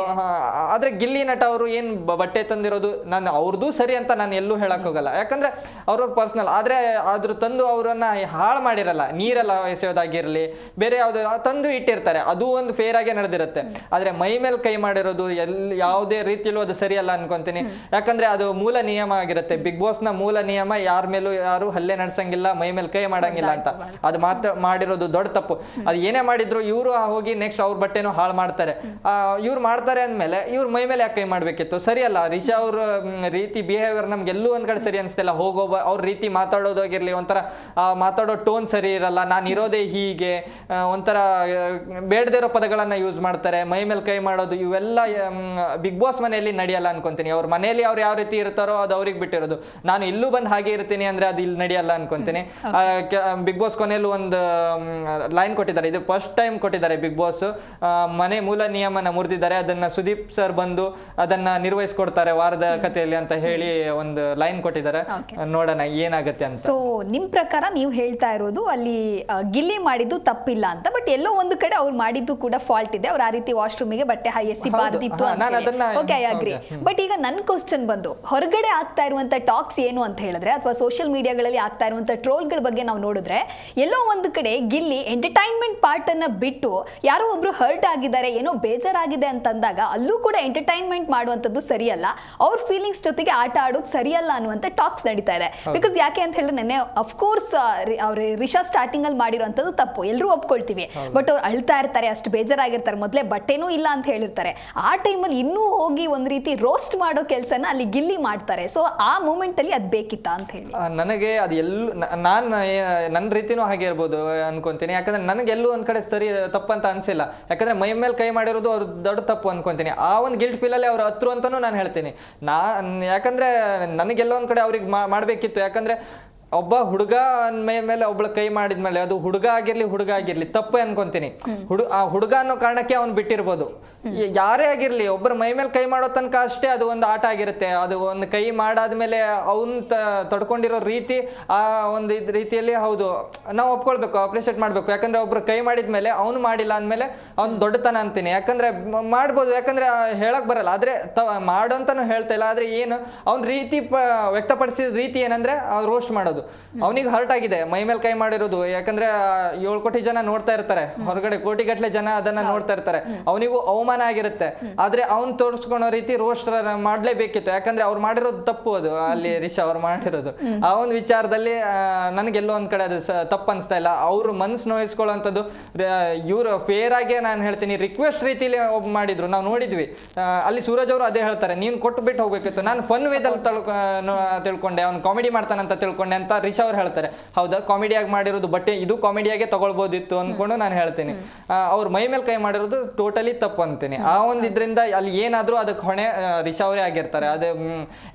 ಆದ್ರೆ ಗಿಲ್ಲಿ ನಟ ಅವರು ಏನ್ ಬಟ್ಟೆ ತಂದಿರೋದು ನಾನು ಅವ್ರದ್ದು ಸರಿ ಅಂತ ನಾನು ಎಲ್ಲೂ ಹೇಳಕ್ ಹೋಗಲ್ಲ. ಯಾಕಂದ್ರೆ ಅವ್ರವ್ರ ಪರ್ಸನಲ್. ಆದ್ರೆ ಅದ್ರ ತಂದು ಅವರನ್ನ ಹಾಳು ಮಾಡಿರಲ್ಲ, ನೀರೆಲ್ಲ ಎಸೆಯೋದಾಗಿರ್ಲಿ, ಬೇರೆ ಯಾವ್ದು ತಂದು ಇಟ್ಟಿರ್ತಾರೆ, ಅದು ಒಂದು ಫೇರ್ ಆಗೇ ನಡೆದಿರುತ್ತೆ. ಆದ್ರೆ ಮೈ ಮೇಲೆ ಕೈ ಮಾಡಿರೋದು ಯಾವುದೇ ರೀತಿಯಲ್ಲೂ ಅದು ಸರಿಯಲ್ಲ ಅನ್ಕೊಂತೀನಿ. ಯಾಕಂದ್ರೆ ಅದು ಮೂಲ ನಿಯಮ ಆಗಿರುತ್ತೆ. ಬಿಗ್ ಬಾಸ್ ನ ಮೂಲ ನಿಯಮ ಯಾರ ಮೇಲೂ ಯಾರು ಹಲ್ಲೆ ನಡ್ಸಂಗಿಲ್ಲ, ಮೈ ಮೇಲೆ ಕೈ ಮಾಡಂಗಿಲ್ಲ ಅಂತ. ಅದು ಮಾತ್ರ ಮಾಡಿರೋದು ದೊಡ್ಡ ತಪ್ಪು. ಅದು ಏನೇ ಮಾಡಿದ್ರು ಇವರು ಹೋಗಿ ನೆಕ್ಸ್ಟ್ ಅವ್ರ ಬಟ್ಟೆನೂ ಹಾಳು ಮಾಡ್ತಾರೆ. ಇವ್ರು ಮಾಡ್ತಾರೆ ಅಂದ್ಮೇಲೆ ಇವ್ರ ಮೈ ಮೇಲೆ ಯಾಕೆ ಕೈ ಮಾಡ್ಬೇಕಿತ್ತು? ಸರಿಯಲ್ಲ. ರಿಷಾ ಅವ್ರ ರೀತಿ ಬಿಹೇವಿಯರ್ ನಮ್ಗೆಲ್ಲೂ ಒಂದ್ ಕಡೆ ಸರಿ ಅನ್ಸ್ತಿಲ್ಲ. ಅವ್ರ ರೀತಿ ಮಾತಾಡೋದಾಗಿರ್ಲಿ, ಒಂಥರ ಮಾತಾಡೋ ಟೋನ್ ಸರಿ ಇರಲ್ಲ. ನಾನು ಇರೋದೇ ಹೀಗೆ, ಒಂಥರ ಬೇಡದೇ ಇರೋ ಪದಗಳನ್ನ ಯೂಸ್ ಮಾಡ್ತಾರೆ, ಮೈ ಮೇಲೆ ಕೈ ಮಾಡೋದು. ಇವೆಲ್ಲ ಬಿಗ್ ಬಾಸ್ ಮನೆಯಲ್ಲಿ ನಡೆಯಲ್ಲ ಅನ್ಕೊಂತೀನಿ. ಅವ್ರ ಮನೆಯಲ್ಲಿ ಅವ್ರು ಯಾವ ರೀತಿ ಇರ್ತಾರೋ ಅದು ಅವ್ರಿಗೆ ಬಿಟ್ಟಿರೋದು. ನಾನು ಇಲ್ಲೂ ಬಂದು ಹಾಗೆ ಇರ್ತೀನಿ ಅಂದ್ರೆ ಅದು ಇಲ್ಲಿ ನಡೆಯಲ್ಲ ಅನ್ಕೊಂತೀನಿ. ಬಿಗ್ ಬಾಸ್ ಕೊನೆಯಲ್ಲಿ ಒಂದು ಲೈನ್ ಕೊಟ್ಟಿದ್ದಾರೆ, ಇದು ಫಸ್ಟ್ ಟೈಮ್ ಕೊಟ್ಟಿದ್ದಾರೆ ಬಿಗ್ ಬಾಸ್. ಮನೆ ಮೂಲ ನಿಯಮನ ಮುರಿದಿದ್ದಾರೆ, ಅದನ್ನ ಸುದೀಪ್ ಸರ್ ಬಂದು ಅದನ್ನ ನಿರ್ವಹಿಸ್ಕೊಡ್ತಾರೆ ವಾರದ ಕಥೆಯಲ್ಲಿ ಅಂತ ಹೇಳಿ ಒಂದು ಲೈನ್ ಕೊಟ್ಟಿದ್ದಾರೆ. ನೋಡೋಣ ಏನಾಗುತ್ತೆ ಅಂತ. ಸೊ ನಿಮ್ ಪ್ರಕಾರ ನೀವು ಹೇಳ್ತಾ ಇರೋದು ಅಲ್ಲಿ ಗಿಲ್ಲಿ ಮಾಡಿದ್ದು ತಪ್ಪಿಲ್ಲ ಅಂತ, ಬಟ್ ಎಲ್ಲೋ ಒಂದು ಕಡೆ ಅವ್ರು ಮಾಡಿದ್ದು ಕೂಡ ಫಾಲ್ಟ್ ಇದೆ. ಅವ್ರು ಆ ರೀತಿ ವಾಶ್ರೂಮಿಗೆ ಬಟ್ಟೆ ಎಸಿಬಾರ್ದಿತ್ತು ಅಂತ. Okay, I agree. ಬಟ್ ಈಗ ನನ್ನ ಕ್ವಶನ್ ಬಂದು, ಹೊರಗಡೆ ಆಗ್ತಾ ಇರುವಂತ ಟಾಕ್ಸ್ ಏನು ಅಂತ ಹೇಳಿದ್ರೆ, ಅಥವಾ ಸೋಷಿಯಲ್ ಮೀಡಿಯಾಗಳಲ್ಲಿ ಆಗ್ತಾ ಇರುವಂತ ಟ್ರೋಲ್ಗಳ ಬಗ್ಗೆ ನಾವು ನೋಡಿದ್ರೆ, ಎಲ್ಲೋ ಒಂದು ಕಡೆ ಗಿಲ್ಲಿ ಎಂಟರ್ಟೈನ್ಮೆಂಟ್ ಪಾರ್ಟ್ ಅನ್ನ ಬಿಟ್ಟು ಯಾರೋ ಒಬ್ರು ಹರ್ಟ್ ಆಗಿದ್ದಾರೆ, ಏನೋ ಬೇಜಾರಾಗಿದೆ ಅಂತಂದಾಗ ಅಲ್ಲೂ ಕೂಡ ಎಂಟರ್ಟೈನ್ಮೆಂಟ್ ಮಾಡುವಂಥದ್ದು ಸರಿಯಲ್ಲ, ಅವ್ರ ಫೀಲಿಂಗ್ಸ್ ಜೊತೆಗೆ ಆಟ ಆಡೋದು ಸರಿಯಲ್ಲ ಅನ್ನುವಂಥ ಟಾಕ್ಸ್ ನಡೀತಾ ಇದೆ. ಬಿಕಾಸ್ ಯಾಕೆ ಅಂತ ಹೇಳಿದ್ರೆ, ನೆನ್ನೆ ಅಫ್ಕೋರ್ಸ್ ಅವ್ರ ರಿಷಾ ಸ್ಟಾರ್ಟಿಂಗ್ ಅಲ್ಲಿ ಮಾಡಿರುವಂಥದ್ದು ತಪ್ಪು, ಎಲ್ಲರೂ ಒಪ್ಕೊಳ್ತೀವಿ. ಬಟ್ ಅವ್ರು ಅಳ್ತಾ ಇರ್ತಾರೆ, ಅಷ್ಟು ಬೇಜಾರಾಗಿರ್ತಾರೆ, ಮೊದಲೇ ಬಟ್ಟೆನೂ ಇಲ್ಲ ಅಂತ ಹೇಳಿರ್ತಾರೆ. ಆ ಟೈಮಲ್ಲಿ ಇನ್ನೂ ಹೋಗಿ ಒಂದ್ ರೀತಿ ರೋಸ್ಟ್ ಮಾಡೋ ಕೆಲಸನ ಅಲ್ಲಿ ಗಿಲ್ಲಿ ಮಾಡ್ತಾರೆ. ಸೊ ಆ ಮೂಮೆಂಟ್ ಅಲ್ಲಿ ಅದ್ ಬೇಕಿತ್ತ ಅಂತ ಹೇಳಿ ನನಗೆ ಅದು ಎಲ್ಲೂ ನಾನು ನನ್ನ ರೀತಿನೂ ಹಾಗೆ ಇರ್ಬೋದು ಅನ್ಕೊಂತೀನಿ. ಯಾಕಂದ್ರೆ ನನಗೆಲ್ಲೂ ಒಂದ್ ಕಡೆ ಸರಿ ತಪ್ಪಂತ ಅನ್ಸಿಲ್ಲ. ಯಾಕಂದ್ರೆ ಮೈ ಮೇಲೆ ಕೈ ಮಾಡಿರೋದು ಅವ್ರು ದೊಡ್ಡ ತಪ್ಪು ಅನ್ಕೊಂತೀನಿ. ಆ ಒಂದು ಗಿಲ್ಟ್ ಫೀಲಲ್ಲಿ ಅವ್ರು ಹತ್ರು ಅಂತಾನೂ ನಾನು ಹೇಳ್ತೀನಿ. ಯಾಕಂದ್ರೆ ನನಗೆಲ್ಲೋ ಒಂದ್ ಕಡೆ ಅವ್ರಿಗೆ ಮಾಡ್ಬೇಕಿತ್ತು. ಯಾಕಂದ್ರೆ ಒಬ್ಬ ಹುಡುಗ ಮೇಲೆ ಒಬ್ಳ ಕೈ ಮಾಡಿದ್ಮೇಲೆ ಅದು ಹುಡುಗ ಆಗಿರ್ಲಿ ತಪ್ಪೇ ಅನ್ಕೊಂತೀನಿ. ಆ ಹುಡುಗ ಅನ್ನೋ ಕಾರಣಕ್ಕೆ ಅವ್ನು ಬಿಟ್ಟಿರ್ಬೋದು. ಯಾರೇ ಆಗಿರ್ಲಿ, ಒಬ್ಬರ ಮೈ ಮೇಲೆ ಕೈ ಮಾಡೋ ತನಕ ಅಷ್ಟೇ ಅದು ಒಂದು ಆಟ ಆಗಿರುತ್ತೆ. ಅದು ಒಂದು ಕೈ ಮಾಡಾದ್ಮೇಲೆ ಅವ್ನು ತಡ್ಕೊಂಡಿರೋ ರೀತಿ, ಆ ಒಂದು ರೀತಿಯಲ್ಲಿ ಹೌದು ನಾವು ಒಪ್ಕೊಳ್ಬೇಕು, ಅಪ್ರಿಷಿಯೇಟ್ ಮಾಡ್ಬೇಕು. ಯಾಕಂದ್ರೆ ಒಬ್ರು ಕೈ ಮಾಡಿದ್ಮೇಲೆ ಅವ್ನು ಮಾಡಿಲ್ಲ ಅಂದ್ಮೇಲೆ ಅವ್ನು ದೊಡ್ಡತನ ಅಂತೀನಿ. ಯಾಕಂದ್ರೆ ಮಾಡ್ಬೋದು, ಯಾಕಂದ್ರೆ ಹೇಳಕ್ ಬರಲ್ಲ, ಆದ್ರೆ ಮಾಡು ಅಂತಾನು ಹೇಳ್ತಾ ಇಲ್ಲ. ಆದ್ರೆ ಏನು ಅವ್ನ ರೀತಿ ವ್ಯಕ್ತಪಡಿಸಿದ ರೀತಿ ಏನಂದ್ರೆ ರೋಸ್ಟ್ ಮಾಡೋದು. ಅವನಿಗೆ ಹರ್ಟ್ ಆಗಿದೆ ಮೈ ಮೇಲೆ ಕೈ ಮಾಡಿರೋದು. ಯಾಕಂದ್ರೆ 7 ಕೋಟಿ ಜನ ನೋಡ್ತಾ ಇರ್ತಾರೆ, ಹೊರಗಡೆ ಕೋಟಿಗಟ್ಟಲೆ ಜನ ಅದನ್ನ ನೋಡ್ತಾ ಇರ್ತಾರೆ. ಅವನಿಗೂ ಅವಮಾನ ಆಗಿರುತ್ತೆ. ಆದ್ರೆ ಅವ್ನು ತೋರಿಸ್ಕೊಳೋ ರೀತಿ ರೋಸ್ಟ್ ಮಾಡ್ಲೇಬೇಕಿತ್ತು. ಯಾಕಂದ್ರೆ ಅವ್ರು ಮಾಡಿರೋದು ತಪ್ಪು, ಅದು ಅಲ್ಲಿ ರಿಷಾ ಅವ್ರು ಮಾಡಿರೋದು. ಆ ಒಂದು ವಿಚಾರದಲ್ಲಿ ನನಗೆಲ್ಲೋ ಒಂದ್ ಕಡೆ ಅದು ತಪ್ಪು ಅನ್ಸ್ತಾ ಇಲ್ಲ. ಅವ್ರು ಮನ್ಸು ನೋಯಿಸ್ಕೊಳ್ಳೋಂಥದ್ದು ಇವ್ರು ಫೇರ್ ಆಗಿ ನಾನು ಹೇಳ್ತೀನಿ ರಿಕ್ವೆಸ್ಟ್ ರೀತಿಲಿ ಮಾಡಿದ್ರು, ನಾವು ನೋಡಿದ್ವಿ. ಅಲ್ಲಿ ಸೂರಜ್ ಅವರು ಅದೇ ಹೇಳ್ತಾರೆ, ನೀನು ಕೊಟ್ಟು ಬಿಟ್ಟು ಹೋಗ್ಬೇಕಿತ್ತು, ನಾನು ಫನ್ ವೇದಲ್ಲಿ ತಿಳ್ಕೊಂಡೆ, ಅವ್ನು ಕಾಮಿಡಿ ಮಾಡ್ತಾನಂತ ತಿಳ್ಕೊಂಡೆ ಅಂತ ರಿಷಾ ಅವ್ರು ಹೇಳ್ತಾರೆ. ಹೌದಾ, ಕಾಮಿಡಿಯಾಗಿ ಮಾಡಿರೋದು, ಬಟ್ ಇದು ಕಾಮಿಡಿಯಾಗೆ ತಗೊಳ್ಬೋದಿತ್ತು ಅನ್ಕೊಂಡು ನಾನು ಹೇಳ್ತೀನಿ. ಅವ್ರ ಮೈ ಮೇಲೆ ಕೈ ಮಾಡಿರೋದು ಟೋಟಲಿ ತಪ್ಪು ಅಂತೀನಿ. ಆ ಒಂದು ಇದರಿಂದ ಅಲ್ಲಿ ಏನಾದ್ರೂ ಅದಕ್ಕೆ ಹೊಣೆ ರಿಷಾ ಅವರೇ ಆಗಿರ್ತಾರೆ. ಅದು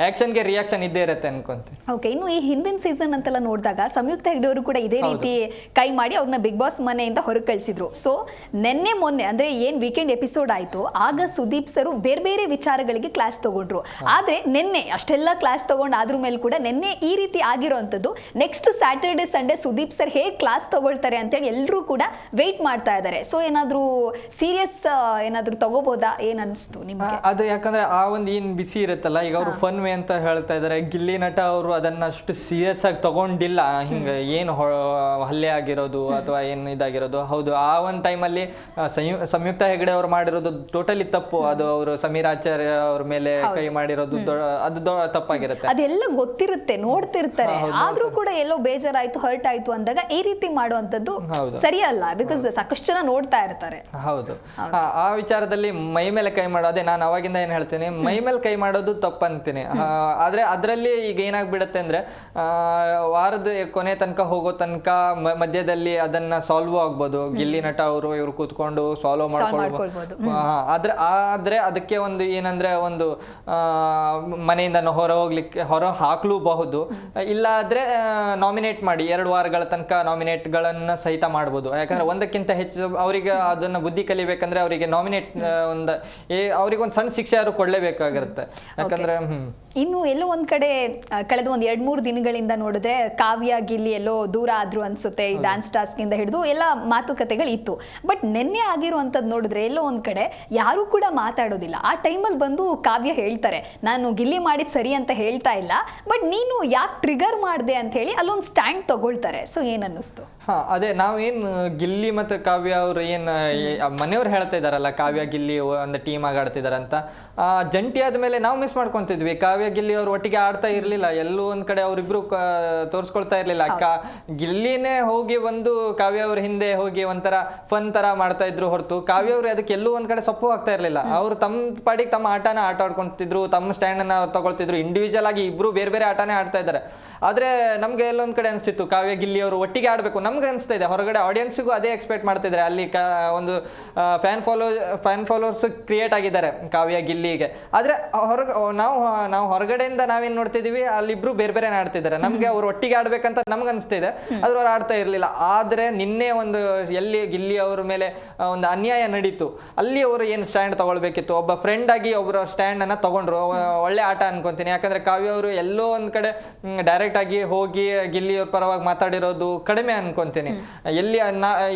ಆಕ್ಷನ್ಗೆ ರಿಯಾಕ್ಷನ್ ಇದ್ದೇ ಇರುತ್ತೆ ಅನ್ಕೊಂತೀನಿ. ಓಕೆ, ಇನ್ನು ಈ ಹಿಂದಿನ ಸೀಸನ್ ಅಂತೆಲ್ಲ ನೋಡಿದಾಗ ಸಂಯುಕ್ತ ಹೆಗ್ಡೆ ಅವರು ಕೂಡ ಇದೇ ರೀತಿ ಕೈ ಮಾಡಿ ಅವ್ರನ್ನ ಬಿಗ್ ಬಾಸ್ ಮನೆಯಿಂದ ಹೊರಗೆ ಕಳಿಸಿದ್ರು. ಸೊ ಮೊನ್ನೆ ಅಂದ್ರೆ ಏನ್ ವೀಕೆಂಡ್ ಎಪಿಸೋಡ್ ಆಯ್ತು, ಆಗ ಸುದೀಪ್ ಸರ್ ಬೇರೆ ಬೇರೆ ವಿಚಾರಗಳಿಗೆ ಕ್ಲಾಸ್ ತಗೊಂಡ್ರು. ಆದ್ರೆ ನಿನ್ನೆ ಅಷ್ಟೆಲ್ಲ ಕ್ಲಾಸ್ ತಗೊಂಡ್ ಆದ್ರ ಮೇಲೆ ಕೂಡ ನಿನ್ನೆ ಈ ರೀತಿ ಆಗಿರೋಂಥದ್ದು, next Saturday Sunday Sudeep sir ಹೇಗೆ ಕ್ಲಾಸ್ ತಗೊಳ್ತಾರೆ ಅಂತೇಳಿ ಎಲ್ಲರೂ ಕೂಡ ವೇಟ್ ಮಾಡ್ತಾ ಇದ್ದಾರೆ. ಸೊ ಏನಾದ್ರೂ ಸೀರಿಯಸ್ ಏನಾದ್ರೂ ತಗೋಬಹುದಾ, ಏನ್ ಅನ್ಸ್ತು ನಿಮ್ಗೆ? ಅದು ಯಾಕಂದ್ರೆ ಆ ಒಂದು ಏನ್ ಬಿಸಿ ಇರುತ್ತಲ್ಲ, ಈಗ ಅವರು ಫನ್ ವೇ ಅಂತ ಹೇಳ್ತಾ ಇದಾರೆ. ಗಿಲ್ಲಿ ನಟ ಅವರು ಅದನ್ನ ಅಷ್ಟು ಸೀರಿಯಸ್ ಆಗಿ ತಗೊಂಡಿಲ್ಲ. ಹಿಂಗ ಏನು ಹಲ್ಲೆ ಆಗಿರೋದು ಅಥವಾ ಏನು ಇದಾಗಿರೋದು. ಹೌದು, ಆ ಒಂದು ಟೈಮಲ್ಲಿ ಸಂಯುಕ್ತ ಹೆಗಡೆ ಅವ್ರು ಮಾಡಿರೋದು ಟೋಟಲಿ ತಪ್ಪು. ಅದು ಅವರು ಸಮೀರ್ ಆಚಾರ್ಯ ಅವ್ರ ಮೇಲೆ ಕೈ ಮಾಡಿರೋದು ಅದು ತಪ್ಪಾಗಿರುತ್ತೆ. ಅದೆಲ್ಲ ಗೊತ್ತಿರುತ್ತೆ, ನೋಡ್ತಿರ್ತಾರೆ. ಆದ್ರೂ ಕೂಡ ಎಲ್ಲೋ ಬೇಜಾರಾಯ್ತು, ಹರ್ಟ್ ಆಯ್ತು ಅಂದಾಗ ಈ ರೀತಿ ಮಾಡುವಂತದ್ದು ಸರಿಯಲ್ಲ. ಬಿಕಾಸ್ ಸಾಕಷ್ಟು ಜನ ನೋಡ್ತಾ ಇರ್ತಾರೆ. ಹೌದು, ಆ ವಿಚಾರದಲ್ಲಿ ಮೈ ಮೇಲೆ ಕೈ ಮಾಡೋದೇ ನಾನು ಅವಾಗಿಂದ ಏನ್ ಹೇಳ್ತೀನಿ, ಮೈ ಮೇಲೆ ಕೈ ಮಾಡೋದು ತಪ್ಪಂತೀನಿ. ಆದ್ರೆ ಅದರಲ್ಲಿ ಈಗ ಏನಾಗ್ಬಿಡತ್ತೆ ಅಂದ್ರೆ, ವಾರದ ಕೊನೆ ತನಕ ಹೋಗೋ ತನಕ ಮಧ್ಯದಲ್ಲಿ ಅದನ್ನ ಸಾಲ್ವ್ ಆಗ್ಬೋದು. ಗಿಲ್ಲಿ ನಟ ಅವರು ಇವ್ರು ಕೂತ್ಕೊಂಡು ಸಾಲ್ವ್ ಮಾಡ್ಕೊಳ್ಬೋದು. ಆದ್ರೆ ಅದಕ್ಕೆ ಒಂದು ಏನಂದ್ರೆ, ಒಂದು ಮನೆಯಿಂದ ಹೊರ ಹಾಕ್ಲೂಬಹುದು. ಇಲ್ಲ ಆದ್ರೆ ನಾಮಿನೇಟ್ ಮಾಡಿ 2 ವಾರಗಳ ತನಕ ನಾಮಿನೇಟ್ಗಳನ್ನ ಸಹಿತ ಮಾಡ್ಬೋದು. ಯಾಕಂದ್ರೆ ಒಂದಕ್ಕಿಂತ ಹೆಚ್ಚು ಅವರಿಗೆ ಅದನ್ನ ಬುದ್ಧಿ ಕಲಿಬೇಕಂದ್ರೆ ಅವರಿಗೆ ನಾಮಿನೇಟ್ ಅವ್ರಿಗೆ ಒಂದು ಸಣ್ಣ ಶಿಕ್ಷೆ ಯಾರು ಕೊಡ್ಲೇಬೇಕಾಗಿರುತ್ತೆ. ಯಾಕಂದ್ರೆ ಇನ್ನು ಎಲ್ಲೋ ಒಂದ್ ಕಡೆ ಕಳೆದ 1-2-3 ದಿನಗಳಿಂದ ನೋಡಿದ್ರೆ ಕಾವ್ಯ ಗಿಲ್ಲಿ ಎಲ್ಲೋ ದೂರ ಆದ್ರು ಅನ್ಸುತ್ತೆ. ಈ ಡ್ಯಾನ್ಸ್ ಟಾಸ್ಕ್ ಇಂದ ಹಿಡಿದು ಎಲ್ಲ ಮಾತುಕತೆಗಳು ಇತ್ತು. ಬಟ್ ನಿನ್ನೆ ಆಗಿರುವಂತದ್ದು ನೋಡಿದ್ರೆ ಎಲ್ಲೋ ಒಂದ್ ಕಡೆ ಯಾರು ಕೂಡ ಮಾತಾಡೋದಿಲ್ಲ. ಆ ಟೈಮಲ್ಲಿ ಬಂದು ಕಾವ್ಯ ಹೇಳ್ತಾರೆ, ನಾನು ಗಿಲ್ಲಿ ಮಾಡಿದ್ ಸರಿ ಅಂತ ಹೇಳ್ತಾ ಇಲ್ಲ, ಬಟ್ ನೀನು ಯಾಕೆ ಟ್ರಿಗರ್ ಮಾಡಿದೆ ಅಂತ ಹೇಳಿ ಅಲ್ಲೊಂದು ಸ್ಟ್ಯಾಂಡ್ ತಗೊಳ್ತಾರೆ. ಸೊ ಏನ್ ಅನ್ನಿಸ್ತು? ಅದೇ ನಾವೇನು ಗಿಲ್ಲಿ ಮತ್ತು ಕಾವ್ಯ ಅವರು ಏನು ಮನೆಯವ್ರು ಹೇಳ್ತಾ ಇದಾರಲ್ಲ, ಕಾವ್ಯ ಗಿಲ್ಲಿ ಒಂದು ಟೀಮ್ ಆಗಿ ಆಡ್ತಿದಾರೆ ಅಂತ. ಜಂಟಿ ಆದ್ಮೇಲೆ ನಾವು ಮಿಸ್ ಮಾಡ್ಕೊಂತಿದ್ವಿ. ಕಾವ್ಯ ಗಿಲ್ಲಿ ಅವ್ರು ಒಟ್ಟಿಗೆ ಆಡ್ತಾ ಇರ್ಲಿಲ್ಲ. ಎಲ್ಲೂ ಒಂದ್ ಕಡೆ ಅವ್ರಿಬ್ರು ತೋರಿಸ್ಕೊಳ್ತಾ ಇರ್ಲಿಲ್ಲ. ಗಿಲ್ಲಿನೇ ಹೋಗಿ ಒಂದು ಕಾವ್ಯ ಅವ್ರ ಹಿಂದೆ ಹೋಗಿ ಒಂಥರ ಫನ್ ತರ ಮಾಡ್ತಾ ಇದ್ರು ಹೊರತು ಕಾವ್ಯ ಅವ್ರು ಅದಕ್ಕೆ ಎಲ್ಲೂ ಒಂದ್ ಕಡೆ ಸೊಪ್ಪು ಆಗ್ತಾ ಇರ್ಲಿಲ್ಲ. ಅವ್ರು ತಮ್ಮ ಪಾಡಿಗೆ ತಮ್ಮ ಆಟನ ಆಟ ಆಡ್ಕೊಂತಿದ್ರು, ತಮ್ಮ ಸ್ಟ್ಯಾಂಡ್ ಅನ್ನ ತಗೊಳ್ತಿದ್ರು. ಇಂಡಿವಿಜುವಲ್ ಆಗಿ ಇಬ್ರು ಬೇರೆ ಬೇರೆ ಆಟನೇ ಆಡ್ತಾ ಇದ್ದಾರೆ. ಆದ್ರೆ ನಮ್ಗೆ ಎಲ್ಲೊಂದ್ ಕಡೆ ಅನ್ಸ್ತಿತ್ತು ಕಾವ್ಯ ಗಿಲ್ಲಿ ಅವರು ಒಟ್ಟಿಗೆ ಆಡ್ಬೇಕು, ನಮ್ಗೆ ಅನ್ಸ್ತಾ ಇದೆ, ಹೊರಗಡೆ ಆಡಿಯನ್ಸ್ಗೂ ಅದೇ ಎಕ್ಸ್ಪೆಕ್ಟ್ ಮಾಡ್ತಿದ್ದಾರೆ. ಅಲ್ಲಿ ಒಂದು ಫ್ಯಾನ್ ಫಾಲೋವರ್ಸ್ ಕ್ರಿಯೇಟ್ ಆಗಿದ್ದಾರೆ ಕಾವ್ಯ ಗಿಲ್ಲಿಗೆ. ಆದ್ರೆ ನಾವು ಹೊರಗಡೆಯಿಂದ ನಾವೇನ್ ನೋಡ್ತಿದೀವಿ, ಅಲ್ಲಿಬ್ರು ಬೇರೆ ಬೇರೆ ಆಡ್ತಿದ್ದಾರೆ. ನಮ್ಗೆ ಅವ್ರು ಒಟ್ಟಿಗೆ ಆಡ್ಬೇಕಂತ ನಮ್ಗೆ ಅನಿಸ್ತಿದೆ, ಆದ್ರೆ ಅವ್ರು ಆಡ್ತಾ ಇರ್ಲಿಲ್ಲ. ಆದ್ರೆ ನಿನ್ನೆ ಒಂದು ಎಲ್ಲಿ ಗಿಲ್ಲಿ ಅವ್ರ ಮೇಲೆ ಒಂದು ಅನ್ಯಾಯ ನಡೀತು, ಅಲ್ಲಿ ಅವರು ಏನು ಸ್ಟ್ಯಾಂಡ್ ತಗೊಳ್ಬೇಕಿತ್ತು, ಒಬ್ಬ ಫ್ರೆಂಡ್ ಆಗಿ ಒಬ್ಬರ ಸ್ಟ್ಯಾಂಡ್ ಅನ್ನ ತಗೊಂಡ್ರು. ಒಳ್ಳೆ ಆಟ ಅನ್ಕೊಂತೀನಿ. ಯಾಕಂದ್ರೆ ಕಾವ್ಯ ಅವರು ಎಲ್ಲೋ ಒಂದ್ ಕಡೆ ಡೈರೆಕ್ಟ್ ಆಗಿ ಹೋಗಿ ಗಿಲ್ಲಿ ಅವ್ರ ಪರವಾಗಿ ಮಾತಾಡಿರೋದು ಕಡಿಮೆ ಅನ್ಕೊಂತೀನಿ. ಎಲ್ಲಿ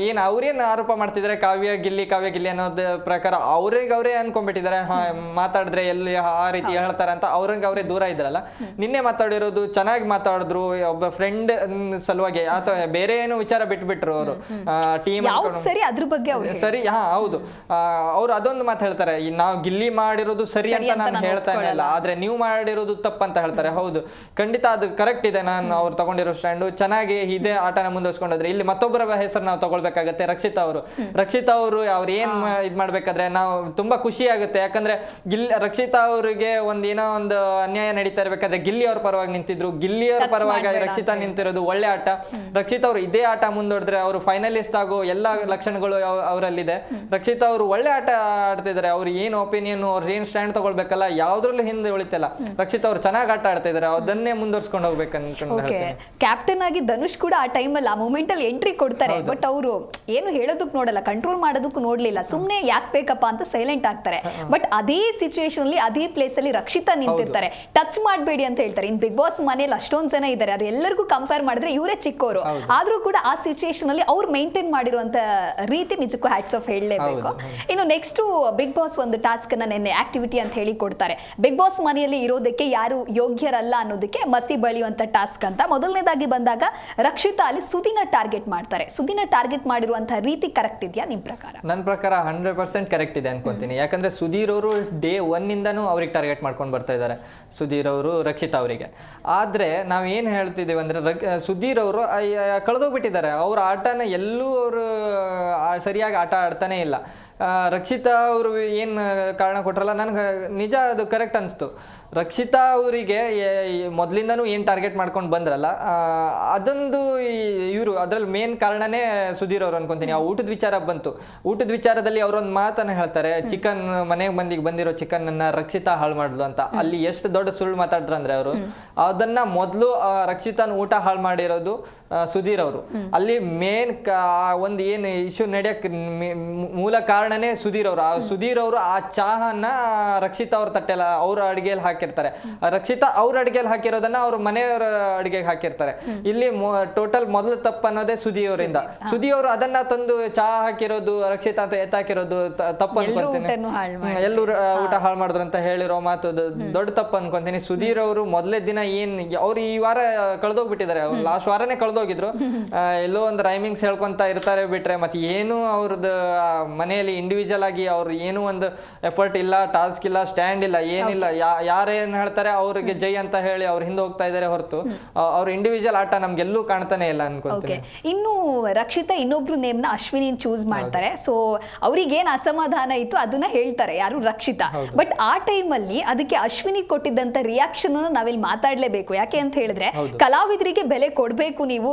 ಏನ್ ಅವ್ರೇನ್ ಆರೋಪ ಮಾಡ್ತಿದ್ದಾರೆ ಕಾವ್ಯ ಗಿಲ್ಲಿ ಅನ್ನೋದ್ ಪ್ರಕಾರ ಅವರೇ ಅನ್ಕೊಂಡ್ಬಿಟ್ಟಿದ್ದಾರೆ, ಮಾತಾಡಿದ್ರೆ ಎಲ್ಲಿ ಆ ರೀತಿ ಹೇಳ್ತಾರೆ ಅಂತ ಅವ್ರೇ ದೂರ ಇದ್ರಲ್ಲ. ನಿನ್ನೆ ಮಾತಾಡಿರೋದು ಚೆನ್ನಾಗಿ ಮಾತಾಡಿದ್ರು, ಒಬ್ಬ ಫ್ರೆಂಡ್ ಸಲುವಾಗಿ, ಅಥವಾ ಬೇರೆ ಏನು ವಿಚಾರ ಬಿಟ್ಬಿಟ್ರು ಅವರು ಟೀಮ್ ಸರಿ. ಹೌದು, ಅವ್ರು ಅದೊಂದು ಮಾತು ಹೇಳ್ತಾರೆ, ನಾವು ಗಿಲ್ಲಿ ಮಾಡಿರೋದು ಸರಿ ಅಂತ ನಾನು ಹೇಳ್ತಾನೆ ಇಲ್ಲ, ಆದ್ರೆ ನೀವು ಮಾಡಿರೋದು ತಪ್ಪಂತ ಹೇಳ್ತಾರೆ. ಹೌದು, ಖಂಡಿತ ಅದು ಕರೆಕ್ಟ್ ಇದೆ. ನಾನು ಅವ್ರು ತಗೊಂಡಿರೋ ಸ್ಟ್ಯಾಂಡು ಚೆನ್ನಾಗಿ ಇದೇ ಆಟನ ಮುಂದುವರ್ಸ್ಕೊಂಡ್ರೆ. ಇಲ್ಲಿ ಮತ್ತೊಬ್ಬರ ಹೆಸರು ನಾವು ತಗೊಳ್ಬೇಕಾಗತ್ತೆ, ರಕ್ಷಿತಾ ಅವರು ಅವ್ರು ಏನ್ ಇದ್ ಮಾಡ್ಬೇಕಾದ್ರೆ ನಾವು ತುಂಬಾ ಖುಷಿ ಆಗುತ್ತೆ. ಯಾಕಂದ್ರೆ ರಕ್ಷಿತಾ ಅವರಿಗೆ ಏನೋ ಒಂದು ಅನ್ಯಾಯ ನಡೀತಾ ಇರ್ಬೇಕಾದ್ರೆ ಗಿಲ್ಲಿ ಅವ್ರ ಪರವಾಗಿ ನಿಂತಿದ್ರು, ಗಿಲ್ಲಿ ಅವ್ರ ಪರವಾಗಿ ರಕ್ಷಿತಾ ನಿಂತಿರೋದು ಒಳ್ಳೆ ಆಟ. ರಕ್ಷಿತಾ ಅವರು ಇದೇ ಆಟ ಮುಂದುವರೆದ್ರೆ ಅವರು ಫೈನಲಿಸ್ಟ್ ಆಗೋ ಎಲ್ಲ ಲಕ್ಷಣಗಳು ಅವರಲ್ಲಿದೆ. ರಕ್ಷಿತಾ ಅವರು ಒಳ್ಳೆ ಆಟ ಆಡ್ತಿದ್ದಾರೆ. ಅವ್ರು ಏನು ಒಪಿನಿಯನ್, ಅವ್ರು ಏನ್ ಸ್ಟ್ಯಾಂಡ್ ತಗೊಳ್ಬೇಕಲ್ಲ, ಯಾವ್ದ್ರಲ್ಲೂ ಹಿಂದೆ ಉಳಿತಲ್ಲ. ರಕ್ಷಿತಾ ಅವ್ರು ಚೆನ್ನಾಗಿ ಆಟ ಆಡ್ತಾ ಇದಾರೆ, ಅದನ್ನೇ ಮುಂದುವರ್ಸ್ಕೊಂಡು ಹೋಗ್ಬೇಕು ಅನ್ಕೊಂಡು. ಕ್ಯಾಪ್ಟನ್ ಆಗಿ ಧನುಷ್ ಕೂಡ ಆ ಟೈಮಲ್ಲಿ ಆ ಮೂಮೆಂಟ್ ಅಲ್ಲಿ ಎಂಟ್ರಿ ಕೊಡ್ತಾರೆ, ಬಟ್ ಅವರು ಏನು ಹೇಳೋದಕ್ಕೆ ನೋಡಲ್ಲ, ಕಂಟ್ರೋಲ್ ಮಾಡೋದಕ್ಕೂ ನೋಡ್ಲಿಲ್ಲ, ಸುಮ್ನೆ ಯಾಕೆ ಬೇಕಪ್ಪ ಅಂತ ಸೈಲೆಂಟ್ ಆಗ್ತಾರೆ. ಬಟ್ ಅದೇ ಸಿಚುವೇಶನ್ ಅಲ್ಲಿ ಅದೇ ಪ್ಲೇಸ್ ಅಲ್ಲಿ ರಕ್ಷಿತಾ ನಿಂತಿರ್ತಾರೆ, ಟಚ್ ಮಾಡಬೇಡಿ ಅಂತ ಹೇಳ್ತಾರೆ. ಇನ್ ಬಿಗ್ ಬಾಸ್ ಮನೇಲಿ ಅಷ್ಟೊಂದ್ ಜನ ಇದ್ದಾರೆ, ಅದು ಎಲ್ಲರಿಗೂ ಕಂಪೇರ್ ಮಾಡಿದ್ರೆ ಇವರೇ ಚಿಕ್ಕವರು. ಆದ್ರೂ ಕೂಡ ಆ ಸಿಚುವೇಶನ್ ಅಲ್ಲಿ ಅವ್ರು ಮೇಂಟೈನ್ ಮಾಡಿರುವಂತ ರೀತಿ ನಿಜಕ್ಕೂ ಹ್ಯಾಟ್ಸ್ ಆಫ್ ಹೇಳಲೇಬೇಕು. ಇನ್ನು ನೆಕ್ಸ್ಟ್ ಬಿಗ್ ಬಾಸ್ ಒಂದು ಟಾಸ್ಕ್ ಅನ್ನ ನಿನ್ನೆ ಆಕ್ಟಿವಿಟಿ ಅಂತ ಹೇಳಿ ಕೊಡ್ತಾರೆ. ಬಿಗ್ ಬಾಸ್ ಮನೆಯಲ್ಲಿ ಇರೋದಕ್ಕೆ ಯಾರು ಯೋಗ್ಯರಲ್ಲ ಅನ್ನೋದಕ್ಕೆ ಮಸಿ ಬಳಿಯುವಂತ ಟಾಸ್ಕ್ ಅಂತ. ಮೊದಲನೇದಾಗಿ ಬಂದಾಗ ರಕ್ಷಿತಾ ಅಲ್ಲಿ ಸುದಿನ ಟಾರ್ಗೆಟ್ ಮಾಡ್ತಾರೆ. ಸುದಿನ ಟಾರ್ಗೆಟ್ ಮಾಡಿರುವಂತಹ ರೀತಿ ಕರೆಕ್ಟ್ ಇದೆಯಾ ನಿಮ್ ಪ್ರಕಾರ? ನನ್ನ ಪ್ರಕಾರ 100% ಕರೆಕ್ಟ್ ಇದೆ ಅನ್ಕೊಂತೀನಿ. ಯಾಕಂದ್ರೆ ಸುಧೀರ್ ಅವರು ಡೇ 1 ಇಂದನೂ ಅವ್ರಿಗೆ ಟಾರ್ಗೆಟ್ ಮಾಡ್ಕೊಂಡು ಬರ್ತಾ ಇದ್ದಾರೆ, ಸುಧೀರ್ ಅವರು ರಕ್ಷಿತಾ ಅವರಿಗೆ. ಆದ್ರೆ ನಾವ್ ಏನ್ ಹೇಳ್ತಿದ್ದೀವಿ ಅಂದ್ರೆ ಸುಧೀರ್ ಅವರು ಕಳೆದೋಗ್ಬಿಟ್ಟಿದ್ದಾರೆ. ಅವ್ರ ಆಟನ ಎಲ್ಲೂ ಅವರು ಸರಿಯಾಗಿ ಆಟ ಆಡ್ತಾನೆ ಇಲ್ಲ. ರಕ್ಷಿತಾ ಅವರು ಏನು ಕಾರಣ ಕೊಟ್ರಲ್ಲ, ನನಗೆ ನಿಜ ಅದು ಕರೆಕ್ಟ್ ಅನಿಸ್ತು. ರಕ್ಷಿತಾ ಅವರಿಗೆ ಮೊದಲಿಂದನೂ ಏನು ಟಾರ್ಗೆಟ್ ಮಾಡ್ಕೊಂಡು ಬಂದ್ರಲ್ಲ, ಅದೊಂದು ಇವರು ಅದರಲ್ಲಿ ಮೇನ್ ಕಾರಣನೇ ಸುಧೀರ್ ಅವರು ಅನ್ಕೊಂತೀನಿ. ಆ ಊಟದ ವಿಚಾರ ಬಂತು. ಊಟದ ವಿಚಾರದಲ್ಲಿ ಅವರೊಂದು ಮಾತನ್ನು ಹೇಳ್ತಾರೆ, ಚಿಕನ್ ಮನೆಗೆ ಬಂದಿರೋ ಚಿಕನ್ ಅನ್ನ ರಕ್ಷಿತಾ ಹಾಳು ಮಾಡಿದ್ಲು ಅಂತ. ಅಲ್ಲಿ ಎಷ್ಟು ದೊಡ್ಡ ಸುಳ್ಳು ಮಾತಾಡಿದ್ರು ಅಂದ್ರೆ ಅವರು ಅದನ್ನ ಮೊದಲು ರಕ್ಷಿತಾನ ಊಟ ಹಾಳು ಮಾಡಿರೋದು ಸುಧೀರ್ ಅವರು. ಅಲ್ಲಿ ಮೇನ್ ಒಂದು ಏನು ಇಶ್ಯೂ ನಡೆಯಕ್ಕೆ ಮೂಲ ಕಾರಣನೇ ಸುಧೀರ್ ಅವರು. ಸುಧೀರ್ ಅವರು ಆ ಚಹಾನ ರಕ್ಷಿತಾ ಅವ್ರ ತಟ್ಟೆಲ್ಲ ಅವ್ರ ಅಡಿಗೆಯಲ್ಲಿ ಹಾಕಿರ್ತಾರೆ. ರಕ್ಷಿತಾ ಅವ್ರ ಅಡಿಗೆಯಲ್ಲಿ ಹಾಕಿರೋದನ್ನ ಅವ್ರ ಮನೆಯವರ ಅಡಿಗೆಗೆ ಹಾಕಿರ್ತಾರೆ. ಇಲ್ಲಿ ಟೋಟಲ್ ಮೊದಲು ತಪ್ಪು ಅನ್ನೋದೇ ಸುಧೀರ್ ಅವರಿಂದ. ಸುಧೀರ್ ಅವರು ಅದನ್ನ ತಂದು ಚಹಾ ಹಾಕಿರೋದು ರಕ್ಷಿತಾ ಅಂತ ಎತ್ತಾಕಿರೋದು ತಪ್ಪು ಅನ್ಕೊಂತೀನಿ. ಎಲ್ಲೂ ಊಟ ಹಾಳು ಮಾಡಿದ್ರು ಅಂತ ಹೇಳಿರೋ ಮಾತು ದೊಡ್ಡ ತಪ್ಪು ಅನ್ಕೊಂತೀನಿ. ಸುಧೀರ್ ಅವರು ಮೊದಲೇ ದಿನ ಅವ್ರು ಈ ವಾರ ಕಳೆದೋಗ್ಬಿಟ್ಟಿದ್ದಾರೆ, ಲಾಸ್ಟ್ ವಾರನೇ ಕಳೆದೋಗಿದ್ರು. ಎಲ್ಲೋ ಒಂದು ರೈಮಿಂಗ್ಸ್ ಹೇಳ್ಕೊಂತ ಇರ್ತಾರೆ ಬಿಟ್ರೆ ಮತ್ತೆ ಏನು ಅವ್ರದ್ದು ಮನೆಯಲ್ಲಿ ಇಂಡಿವಿಜುವಲ್ ಆಗಿ ಅವ್ರು ಏನೂ ಒಂದು ಎಫರ್ಟ್ ಇಲ್ಲ, ಟಾಸ್ಕ್ ಇಲ್ಲ, ಸ್ಟ್ಯಾಂಡ್ ಇಲ್ಲ, ಏನಿಲ್ಲ. ಯಾರೇನ್ ಹೇಳ್ತಾರೆ ಅವ್ರಿಗೆ ಜೈ ಅಂತ ಹೇಳಿ ಅವ್ರು ಹಿಂದೆ ಹೋಗ್ತಾ ಇದಾರೆ ಹೊರತು ಅವ್ರ ಇಂಡಿವಿಜುವಲ್ ಆಟ ನಮ್ಗೆಲ್ಲೂ ಕಾಣ್ತಾನೆ ಇಲ್ಲ ಅನ್ಕೊಂತೀನಿ. ಇನ್ನು ರಕ್ಷಿತಾ ಇನ್ನೊಬ್ರು ನೇಮ್ನ ಅಶ್ವಿನಿ ಚೂಸ್ ಮಾಡ್ತಾರೆ. ಸೊ ಅವ್ರಿಗೆ ಏನ್ ಅಸಮಾಧಾನ ಇತ್ತು ಅದನ್ನ ಹೇಳ್ತಾರೆ, ಯಾರು ರಕ್ಷಿತಾ. ಬಟ್ ಆ ಟೈಮಲ್ಲಿ ಅದಕ್ಕೆ ಅಶ್ವಿನಿ ಕೊಟ್ಟಿದ್ದಂತ ರಿಯಾಕ್ಷನ್ ನಾವಿಲ್ಲಿ ಮಾತಾಡ್ಲೇಬೇಕು. ಯಾಕೆ ಅಂತ ಹೇಳಿದ್ರೆ ಕಲಾವಿದರಿಗೆ ಬೆಲೆ ಕೊಡ್ಬೇಕು, ನೀವು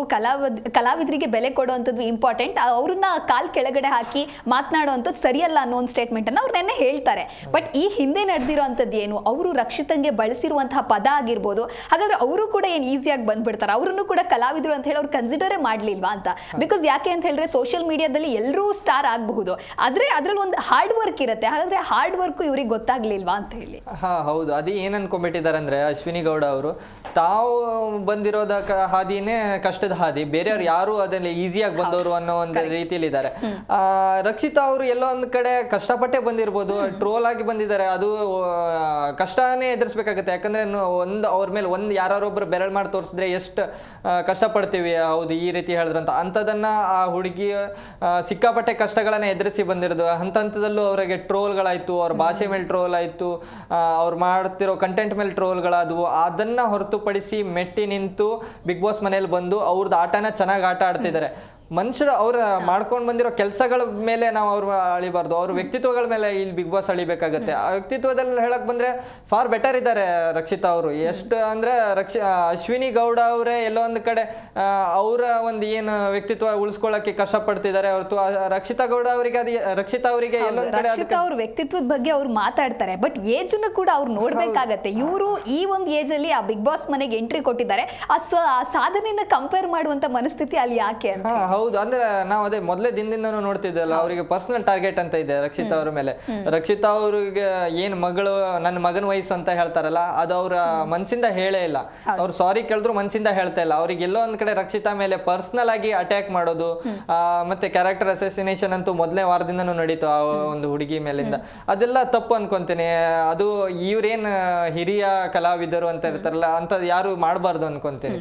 ಕಲಾವಿದರಿಗೆ ಬೆಲೆ ಕೊಡುವಂಥದ್ದು ಇಂಪಾರ್ಟೆಂಟ್. ಅವ್ರನ್ನ ಕಾಲ್ ಕೆಳಗಡೆ ಹಾಕಿ ಮಾತನಾಡುವಂಥದ್ದು ಸರಿಯಲ್ಲ ಅನ್ನೋ ಒಂದು ಸ್ಟೇಟ್ಮೆಂಟ್ ಅನ್ನ ಅವ್ರು ನೆನ್ನೆ ಹೇಳ್ತಾರೆ. ಬಟ್ ಈ ಹಿಂದೆ ನಡೆದಿರುವಂಥದ್ದು ಏನು, ಅವರು ರಕ್ಷಿತಂಗೆ ಬಳಸಿರುವಂತಹ ಪದ ಆಗಿರ್ಬೋದು, ಹಾಗಾದ್ರೆ ಅವರು ಕೂಡ ಏನ್ ಈಸಿಯಾಗಿ ಬಂದ್ಬಿಡ್ತಾರೆ, ಅವ್ರನ್ನು ಕೂಡ ಕಲಾವಿದರು ಅಂತ ಹೇಳಿ ಅವ್ರು ಕನ್ಸಿಡರೇ ಮಾಡ್ಲಿಲ್ವಾ ಅಂತ. ಬಿಕಾಸ್ ಯಾಕೆ ಅಂತ ಹೇಳಿದ್ರೆ ಸೋಷಿಯಲ್ ಮೀಡಿಯಾದಲ್ಲಿ ಎಲ್ಲರೂ ಸ್ಟಾರ್ ಆಗಬಹುದು, ಆದ್ರೆ ಅದ್ರಲ್ಲಿ ಒಂದು ಹಾರ್ಡ್ ವರ್ಕ್ ಇರುತ್ತೆ. ಹಾಗಾದ್ರೆ ಹಾರ್ಡ್ ವರ್ಕ್ ಇವ್ರಿಗೆ ಗೊತ್ತಾಗ್ಲಿಲ್ವಾ ಅಂತ ಹೇಳಿ. ಹೌದು, ಅದೇ ಏನ್ ಅನ್ಕೊಂಡ್ಬಿಟ್ಟಿದ್ದಾರೆ ಅಂದ್ರೆ ಅಶ್ವಿನಿ ಗೌಡ ಅವರು ತಾವು ಬಂದಿರೋದ ಹಾದಿನೇ ಕಷ್ಟದ ಹಾದಿ, ಬೇರೆಯವ್ರು ಯಾರು ಅದಲ್ಲಿ ಈಸಿಯಾಗಿ ಬಂದವರು ಅನ್ನೋ ಒಂದು ರೀತಿಯಲ್ಲಿ ಇದ್ದಾರೆ. ರಕ್ಷಿತಾ ಅವರು ಎಲ್ಲೋ ಒಂದ್ ಕಡೆ ಕಷ್ಟಪಟ್ಟೆ ಬಂದಿರ್ಬೋದು, ಟ್ರೋಲ್ ಆಗಿ ಬಂದಿದ್ದಾರೆ, ಅದು ಕಷ್ಟನೇ ಎದುರಿಸ್ಬೇಕಾಗತ್ತೆ. ಯಾಕಂದ್ರೆ ಅವ್ರ ಮೇಲೆ ಯಾರೊಬ್ರು ಬೆರಳು ಮಾಡಿ ತೋರಿಸಿದ್ರೆ ಎಷ್ಟು ಕಷ್ಟಪಡ್ತೀವಿ. ಹೌದು, ಈ ರೀತಿ ಹೇಳಿದ್ರಂತ ಅಂಥದನ್ನ ಆ ಹುಡುಗಿ ಸಿಕ್ಕಾಪಟ್ಟೆ ಕಷ್ಟಗಳನ್ನ ಎದುರಿಸಿ ಬಂದಿರೋದು. ಹಂತದಲ್ಲೂ ಅವರಿಗೆ ಟ್ರೋಲ್ಗಳಾಯ್ತು, ಅವ್ರ ಭಾಷೆ ಮೇಲೆ ಟ್ರೋಲ್ ಆಯ್ತು, ಅವ್ರು ಮಾಡ್ತಿರೋ ಕಂಟೆಂಟ್ ಮೇಲೆ ಟ್ರೋಲ್ಗಳಾದವು. ಅದನ್ನ ಹೊರತುಪಡಿಸಿ ಮೆಟ್ಟಿ ನಿಂತು ಬಿಗ್ ಬಾಸ್ ಮನೇಲಿ ಬಂದು ಅವ್ರದ್ದು ಆಟನ ಚೆನ್ನಾಗಿ ಆಟ ಆಡ್ತಿದ್ದಾರೆ. ಮನುಷ್ಯರು ಅವ್ರ ಮಾಡ್ಕೊಂಡು ಬಂದಿರೋ ಕೆಲಸಗಳ ಮೇಲೆ ನಾವು ಅವ್ರ ಅಳಿಬಾರ್ದು, ಅವ್ರ ವ್ಯಕ್ತಿತ್ವಗಳ ಮೇಲೆ ಇಲ್ಲಿ ಬಿಗ್ ಬಾಸ್ ಅಳಿಬೇಕಾಗತ್ತೆ. ಆ ವ್ಯಕ್ತಿತ್ವದಲ್ಲಿ ಹೇಳಕ್ ಬಂದ್ರೆ ಫಾರ್ ಬೆಟರ್ ಇದ್ದಾರೆ ರಕ್ಷಿತಾ ಅವರು. ಎಷ್ಟು ಅಂದ್ರೆ ಅಶ್ವಿನಿ ಗೌಡ ಅವರೇ ಎಲ್ಲೋ ಒಂದ್ ಕಡೆ ಅವರ ಒಂದು ಏನು ವ್ಯಕ್ತಿತ್ವ ಉಳಿಸ್ಕೊಳ್ಳಕ್ಕೆ ಕಷ್ಟಪಡ್ತಿದ್ದಾರೆ ಹೊರತು ರಕ್ಷಿತಾ ಗೌಡ ಅವರಿಗೆ ರಕ್ಷಿತಾ ಅವರಿಗೆ ಎಲ್ಲೊಂದ್ ಕಡೆ ರಕ್ಷಿತಾ ಅವ್ರ ವ್ಯಕ್ತಿತ್ವದ ಬಗ್ಗೆ ಅವ್ರು ಮಾತಾಡ್ತಾರೆ, ಬಟ್ ಏಜ್ ಕೂಡ ಅವ್ರು ನೋಡ್ಬೇಕಾಗತ್ತೆ. ಇವರು ಈ ಒಂದು ಏಜ್ ಅಲ್ಲಿ ಆ ಬಿಗ್ ಬಾಸ್ ಮನೆಗೆ ಎಂಟ್ರಿ ಕೊಟ್ಟಿದ್ದಾರೆ, ಆ ಸಾಧನೆಯನ್ನ ಕಂಪೇರ್ ಮಾಡುವಂತ ಮನಸ್ಥಿತಿ ಅಲ್ಲಿ ಯಾಕೆ ಅಂತ. ಹೌದು, ಅಂದ್ರೆ ನಾವು ಅದೇ ಮೊದಲೇ ದಿನದಿಂದನೂ ನೋಡ್ತಿದ್ದಲ್ಲ, ಅವರಿಗೆ ಪರ್ಸನಲ್ ಟಾರ್ಗೆಟ್ ಅಂತ ಇದೆ ರಕ್ಷಿತಾ ಅವ್ರ ಮೇಲೆ. ರಕ್ಷಿತಾ ಅವ್ರಿಗೆ ಏನ್ ಮಗಳು ನನ್ನ ಮಗನ ವಯಸ್ಸು ಅಂತ ಹೇಳ್ತಾರಲ್ಲ, ಅದು ಅವ್ರ ಮನ್ಸಿಂದ ಹೇಳೇ ಇಲ್ಲ. ಅವ್ರು ಸಾರಿ ಕೇಳಿದ್ರು ಮನ್ಸಿಂದ ಹೇಳ್ತಾ ಇಲ್ಲ. ಅವ್ರಿಗೆ ಎಲ್ಲೋ ಒಂದ್ ಕಡೆ ರಕ್ಷಿತಾ ಮೇಲೆ ಪರ್ಸನಲ್ ಆಗಿ ಅಟ್ಯಾಕ್ ಮಾಡೋದು, ಮತ್ತೆ ಕ್ಯಾರೆಕ್ಟರ್ ಅಸೋಸಿನೇಷನ್ ಅಂತೂ ಮೊದಲನೇ ವಾರದಿಂದನೂ ನಡೀತು ಆ ಒಂದು ಹುಡುಗಿ ಮೇಲಿಂದ. ಅದೆಲ್ಲ ತಪ್ಪು ಅನ್ಕೊಂತೀನಿ. ಅದು ಇವ್ರೇನ್ ಹಿರಿಯ ಕಲಾವಿದರು ಅಂತ ಇರ್ತಾರಲ್ಲ, ಅಂತ ಯಾರು ಮಾಡಬಾರ್ದು ಅನ್ಕೊಂತೀನಿ.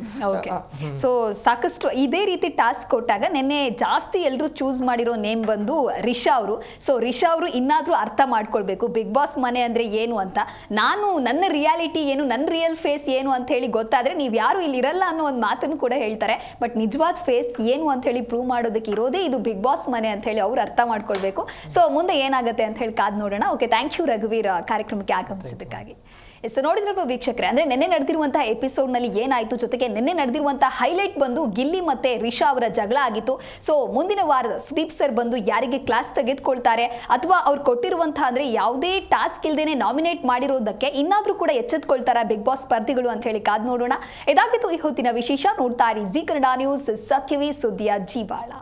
ಸೊ ಸಾಕಷ್ಟು ಇದೇ ರೀತಿ ಟಾಸ್ಕ್ ಕೊಟ್ಟಾಗ ನಿನ್ನೆ ಜಾಸ್ತಿ ಎಲ್ಲರೂ ಚೂಸ್ ಮಾಡಿರೋ ನೇಮ್ ಬಂದು ರಿಷಾ ಅವರು. ಸೊ ರಿಷಾ ಅವರು ಇನ್ನಾದ್ರೂ ಅರ್ಥ ಮಾಡ್ಕೊಳ್ಬೇಕು ಬಿಗ್ ಬಾಸ್ ಮನೆ ಅಂದ್ರೆ ಏನು ಅಂತ. ನನ್ನ ರಿಯಾಲಿಟಿ ಏನು, ನನ್ನ ರಿಯಲ್ ಫೇಸ್ ಏನು ಅಂತ ಹೇಳಿ ಗೊತ್ತಾದ್ರೆ ನೀವು ಯಾರು ಇಲ್ಲಿ ಇರಲ್ಲ ಅನ್ನೋ ಒಂದು ಮಾತನ್ನು ಕೂಡ ಹೇಳ್ತಾರೆ. ಬಟ್ ನಿಜವಾದ ಫೇಸ್ ಏನು ಅಂತ ಹೇಳಿ ಪ್ರೂವ್ ಮಾಡೋದಕ್ಕೆ ಇರೋದೇ ಇದು ಬಿಗ್ ಬಾಸ್ ಮನೆ ಅಂತ ಹೇಳಿ ಅವ್ರು ಅರ್ಥ ಮಾಡ್ಕೊಳ್ಬೇಕು. ಸೊ ಮುಂದೆ ಏನಾಗುತ್ತೆ ಅಂತ ಹೇಳಿ ಕಾದ್ ನೋಡೋಣ. ಓಕೆ, ಥ್ಯಾಂಕ್ ಯು ರಘುವೀರ್ ಕಾರ್ಯಕ್ರಮಕ್ಕೆ ಆಗಮಿಸಿದ್ದಕ್ಕಾಗಿ. ಸೊ ನೋಡಿದ್ರಪ್ಪ ವೀಕ್ಷಕರೇ, ಅಂದ್ರೆ ನಿನ್ನೆ ನಡೆದಿರುವಂತಹ ಎಪಿಸೋಡ್ ನಲ್ಲಿ ಏನಾಯ್ತು, ಜೊತೆಗೆ ನಿನ್ನೆ ನಡೆದಿರುವಂತಹ ಹೈಲೈಟ್ ಬಂದು ಗಿಲ್ಲಿ ಮತ್ತೆ ರಿಷಾ ಅವರ ಜಗಳ ಆಗಿತ್ತು. ಸೊ ಮುಂದಿನ ವಾರದ ಸುದೀಪ್ ಸರ್ ಬಂದು ಯಾರಿಗೆ ಕ್ಲಾಸ್ ತೆಗೆದುಕೊಳ್ತಾರೆ, ಅಥವಾ ಅವ್ರು ಕೊಟ್ಟಿರುವಂತಹ ಅಂದ್ರೆ ಯಾವುದೇ ಟಾಸ್ಕ್ ಇಲ್ದೇನೆ ನಾಮಿನೇಟ್ ಮಾಡಿರೋದಕ್ಕೆ ಇನ್ನಾದ್ರೂ ಕೂಡ ಎಚ್ಚೆತ್ಕೊಳ್ತಾರ ಬಿಗ್ ಬಾಸ್ ಸ್ಪರ್ಧಿಗಳು ಅಂತ ಹೇಳಿ ಕಾದ್ ನೋಡೋಣ. ಇದಾಗಿತ್ತು ಈ ಹೊತ್ತಿನ ವಿಶೇಷ. ನೋಡ್ತಾ ಇರಿ ಜಿ ಕನ್ನಡ ನ್ಯೂಸ್, ಸತ್ಯವೇ ಸುದ್ದಿಯ ಜೀವಾಳ.